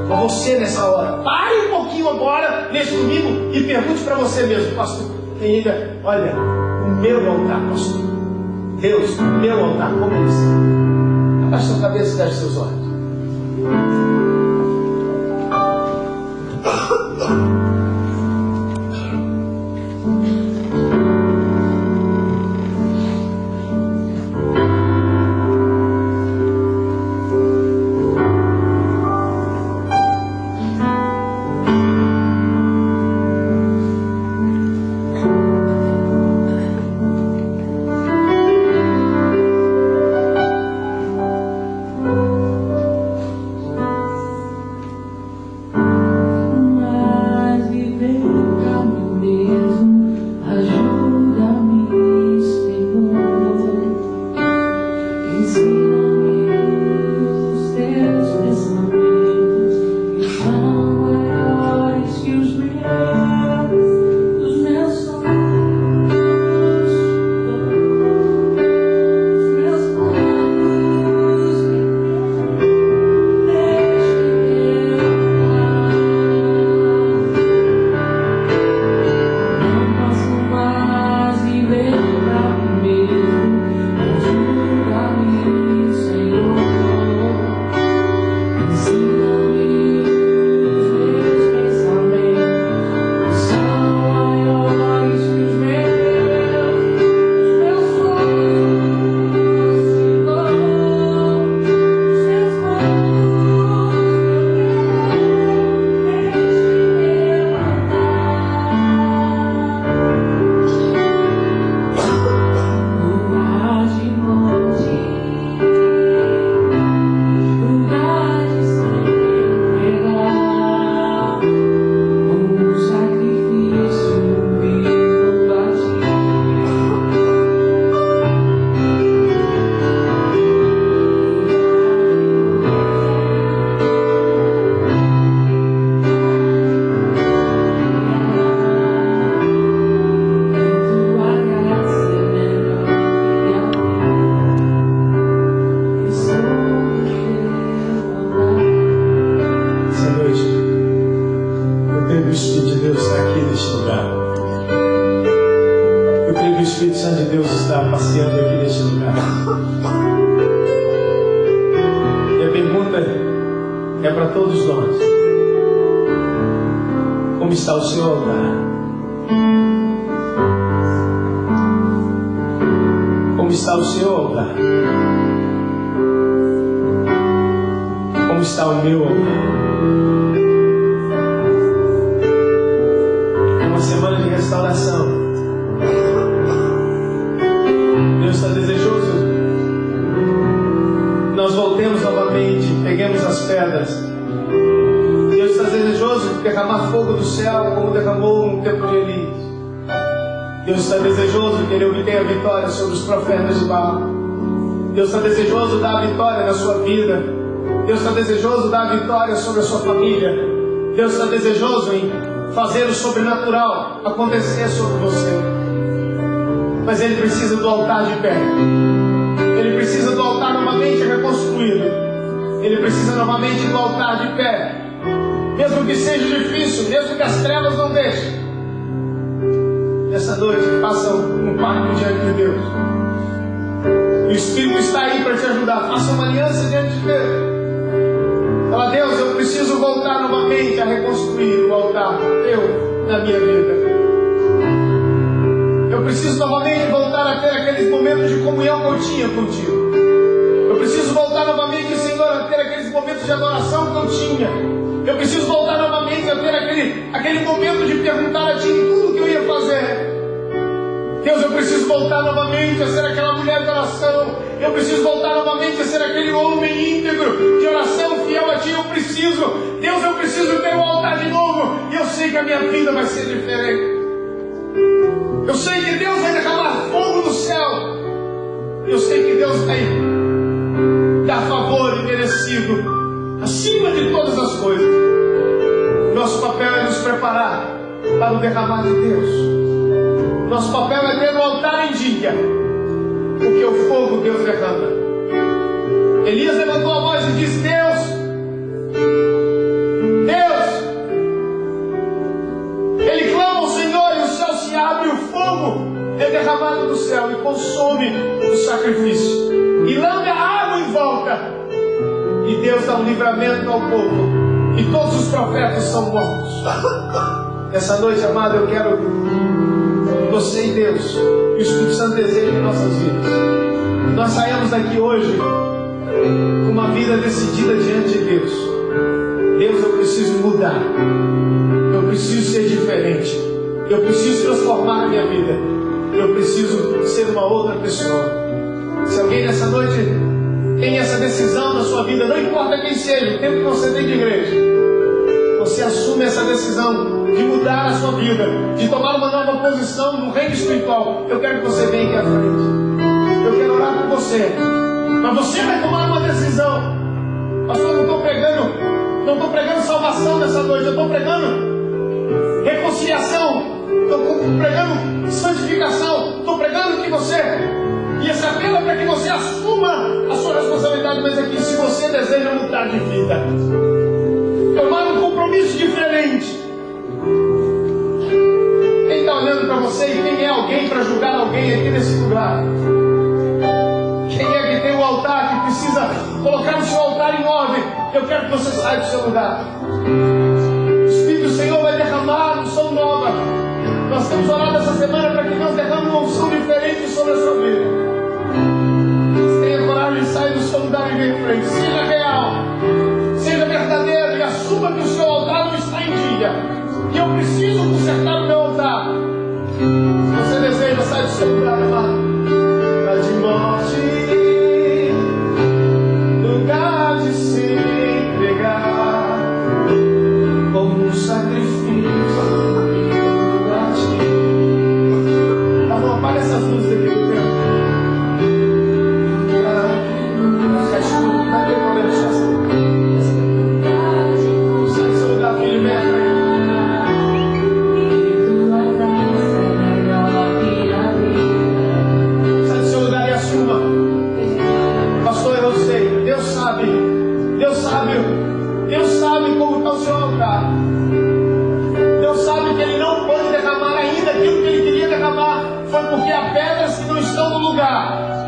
Com você nessa hora. Pare um pouquinho agora, nesse domingo, e pergunte para você mesmo: pastor, olha, o meu altar, pastor. Deus, o meu altar, como ele está? Abaixe sua cabeça e feche seus olhos. Deus está desejoso que Ele obtenha a vitória sobre os profetas de Baal. Deus está desejoso dar a vitória na sua vida. Deus está desejoso dar a vitória sobre a sua família. Deus está desejoso em fazer o sobrenatural acontecer sobre você. Mas Ele precisa do altar de pé. Ele precisa do altar novamente reconstruído. Ele precisa novamente do altar de pé. Mesmo que seja difícil, mesmo que as trevas não deixem. Nessa noite, faça um pacto diante de Deus. E o Espírito está aí para te ajudar. Faça uma aliança diante de Deus. Fala, Deus, eu preciso voltar novamente a reconstruir o altar teu na minha vida. Eu preciso novamente voltar a ter aqueles momentos de comunhão que eu tinha contigo. Eu preciso voltar novamente, Senhor, a ter aqueles momentos de adoração que eu tinha. Eu preciso voltar novamente a ter aquele momento de perguntar a Ti tudo que eu ia fazer. Deus, eu preciso voltar novamente a ser aquela mulher de oração. Eu preciso voltar novamente a ser aquele homem íntegro de oração fiel a Ti. Eu preciso, Deus, eu preciso ter um altar de novo. E eu sei que a minha vida vai ser diferente. Eu sei que Deus vai derramar fogo do céu. Eu sei que Deus vai dar favor imerecido acima de todas as coisas. Nosso papel é nos preparar para o derramar de Deus. Nosso papel é ter o altar em dia, porque o fogo Deus derrama. Elias levantou a voz e disse: Deus, ele clama ao Senhor e o céu se abre e o fogo é derramado do céu e consome o sacrifício e lambe a água em volta, e Deus dá um livramento ao povo e todos os profetas são mortos. Essa noite, amado, eu quero você e Deus, e o Espírito Santo deseja em nossas vidas. Nós saímos daqui hoje com uma vida decidida diante de Deus. Deus, eu preciso mudar. Eu preciso ser diferente. Eu preciso transformar a minha vida. Eu preciso ser uma outra pessoa. Se alguém nessa noite tem essa decisão na sua vida, não importa quem seja, o tempo que você tem de igreja, você assume essa decisão de mudar a sua vida, de tomar uma nova posição no reino espiritual. Eu quero que você venha aqui à frente. Eu quero orar por você. Mas você vai tomar uma decisão. Pastor, eu não estou pregando salvação nessa noite. Eu estou pregando reconciliação. Estou pregando santificação. Estou pregando que você... E esse apelo é para que você assuma a sua responsabilidade. Mas aqui, se você deseja mudar de vida, tomar um compromisso diferente. Quem está olhando para você e quem é alguém para julgar alguém aqui nesse lugar? Quem é que tem o altar, que precisa colocar o seu altar em ordem? Eu quero que você saia do seu lugar. O Espírito do Senhor vai derramar unção nova. Nós temos orado essa semana para que Deus derrame uma unção diferente sobre a sua vida. Tenha coragem de sair do seu lugar e vir em frente. Seja real, seja verdadeiro e assuma que o seu altar não está em dia. Que eu preciso consertar o meu altar. Se você deseja, sai do seu lugar, amado. Lugar de morte, lugar de se entregar como um sacrifício. Tá bom, apaga essas luzes aqui do tempo. Fecha tudo, não tem problema, sai do seu lugar, filho mesmo. Deus sabe como está o seu altar. Deus sabe que Ele não pode derramar ainda aquilo que Ele queria derramar. Foi porque há pedras que não estão no lugar.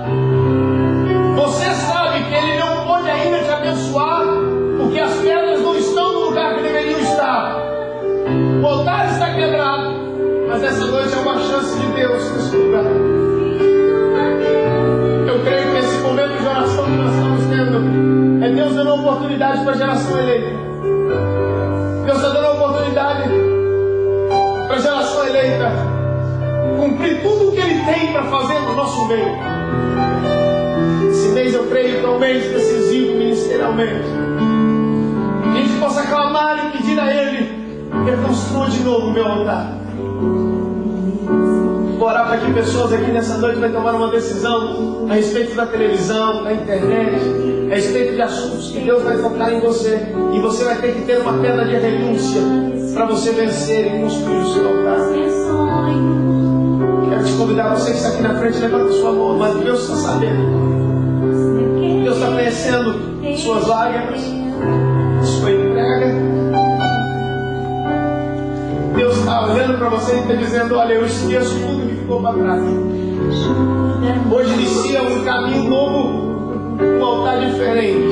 Você sabe que Ele não pode ainda te abençoar porque as pedras não estão no lugar que deveriam estar. O altar está quebrado, mas essa noite é uma chance de Deus nesse lugar. Eu creio que esse momento de oração que nós estamos tendo é Deus dando oportunidade para a geração eleita. Deus está dando oportunidade para a geração eleita cumprir tudo o que Ele tem para fazer no nosso meio. Esse mês eu creio que é um mês decisivo ministerialmente. Que a gente possa clamar e pedir a Ele: reconstrua de novo o meu altar. Vou orar para que pessoas aqui nessa noite vai tomar uma decisão a respeito da televisão, da internet, a respeito de assuntos que Deus vai focar em você. E você vai ter que ter uma pedra de renúncia para você vencer e construir o seu altar. Quero te convidar, você que está aqui na frente, levanta sua mão, mas Deus está sabendo. Deus está conhecendo suas lágrimas, sua entrega. Deus está olhando para você e está dizendo: olha, eu esqueço tudo que ficou para trás. Hoje inicia um caminho novo, um altar diferente.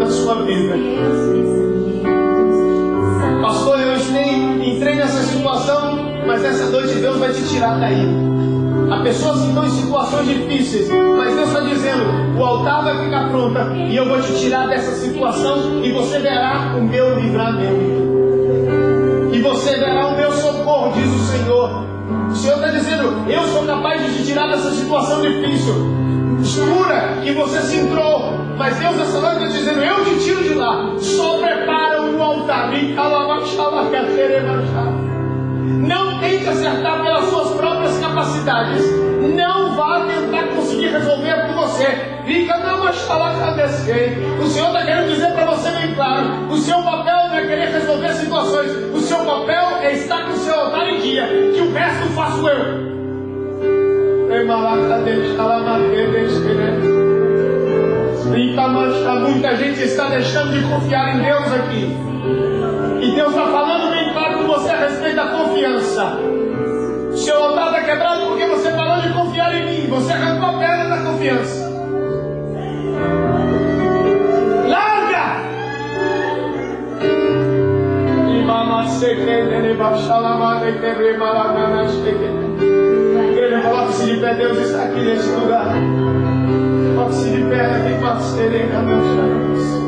da sua vida. Pastor, eu entrei nessa situação, mas essa noite Deus vai te tirar daí. Há pessoas que estão em situações difíceis, mas Deus está dizendo, o altar vai ficar pronto e eu vou te tirar dessa situação e você verá o meu livramento. E você verá o meu socorro, diz o Senhor. O Senhor está dizendo, eu sou capaz de te tirar dessa situação difícil, escura, que você se entrou. Mas Deus essa noite está dizendo, eu te tiro de lá. Só prepara um altar. Não tente acertar pelas suas próprias capacidades. Não vá tentar conseguir resolver por você. O Senhor está querendo dizer para você bem claro, o seu papel não é querer resolver situações. O seu papel é estar com o seu altar em dia, que o resto faço eu. Muita gente está deixando de confiar em Deus aqui. E Deus está falando bem claro com você a respeito da confiança. Seu altar está quebrado porque você parou de confiar em mim. Você arrancou a pedra da confiança. Larga! Igreja, coloque-se de pé. Deus está aqui nesse lugar. Coloque-se de pé aqui para serem a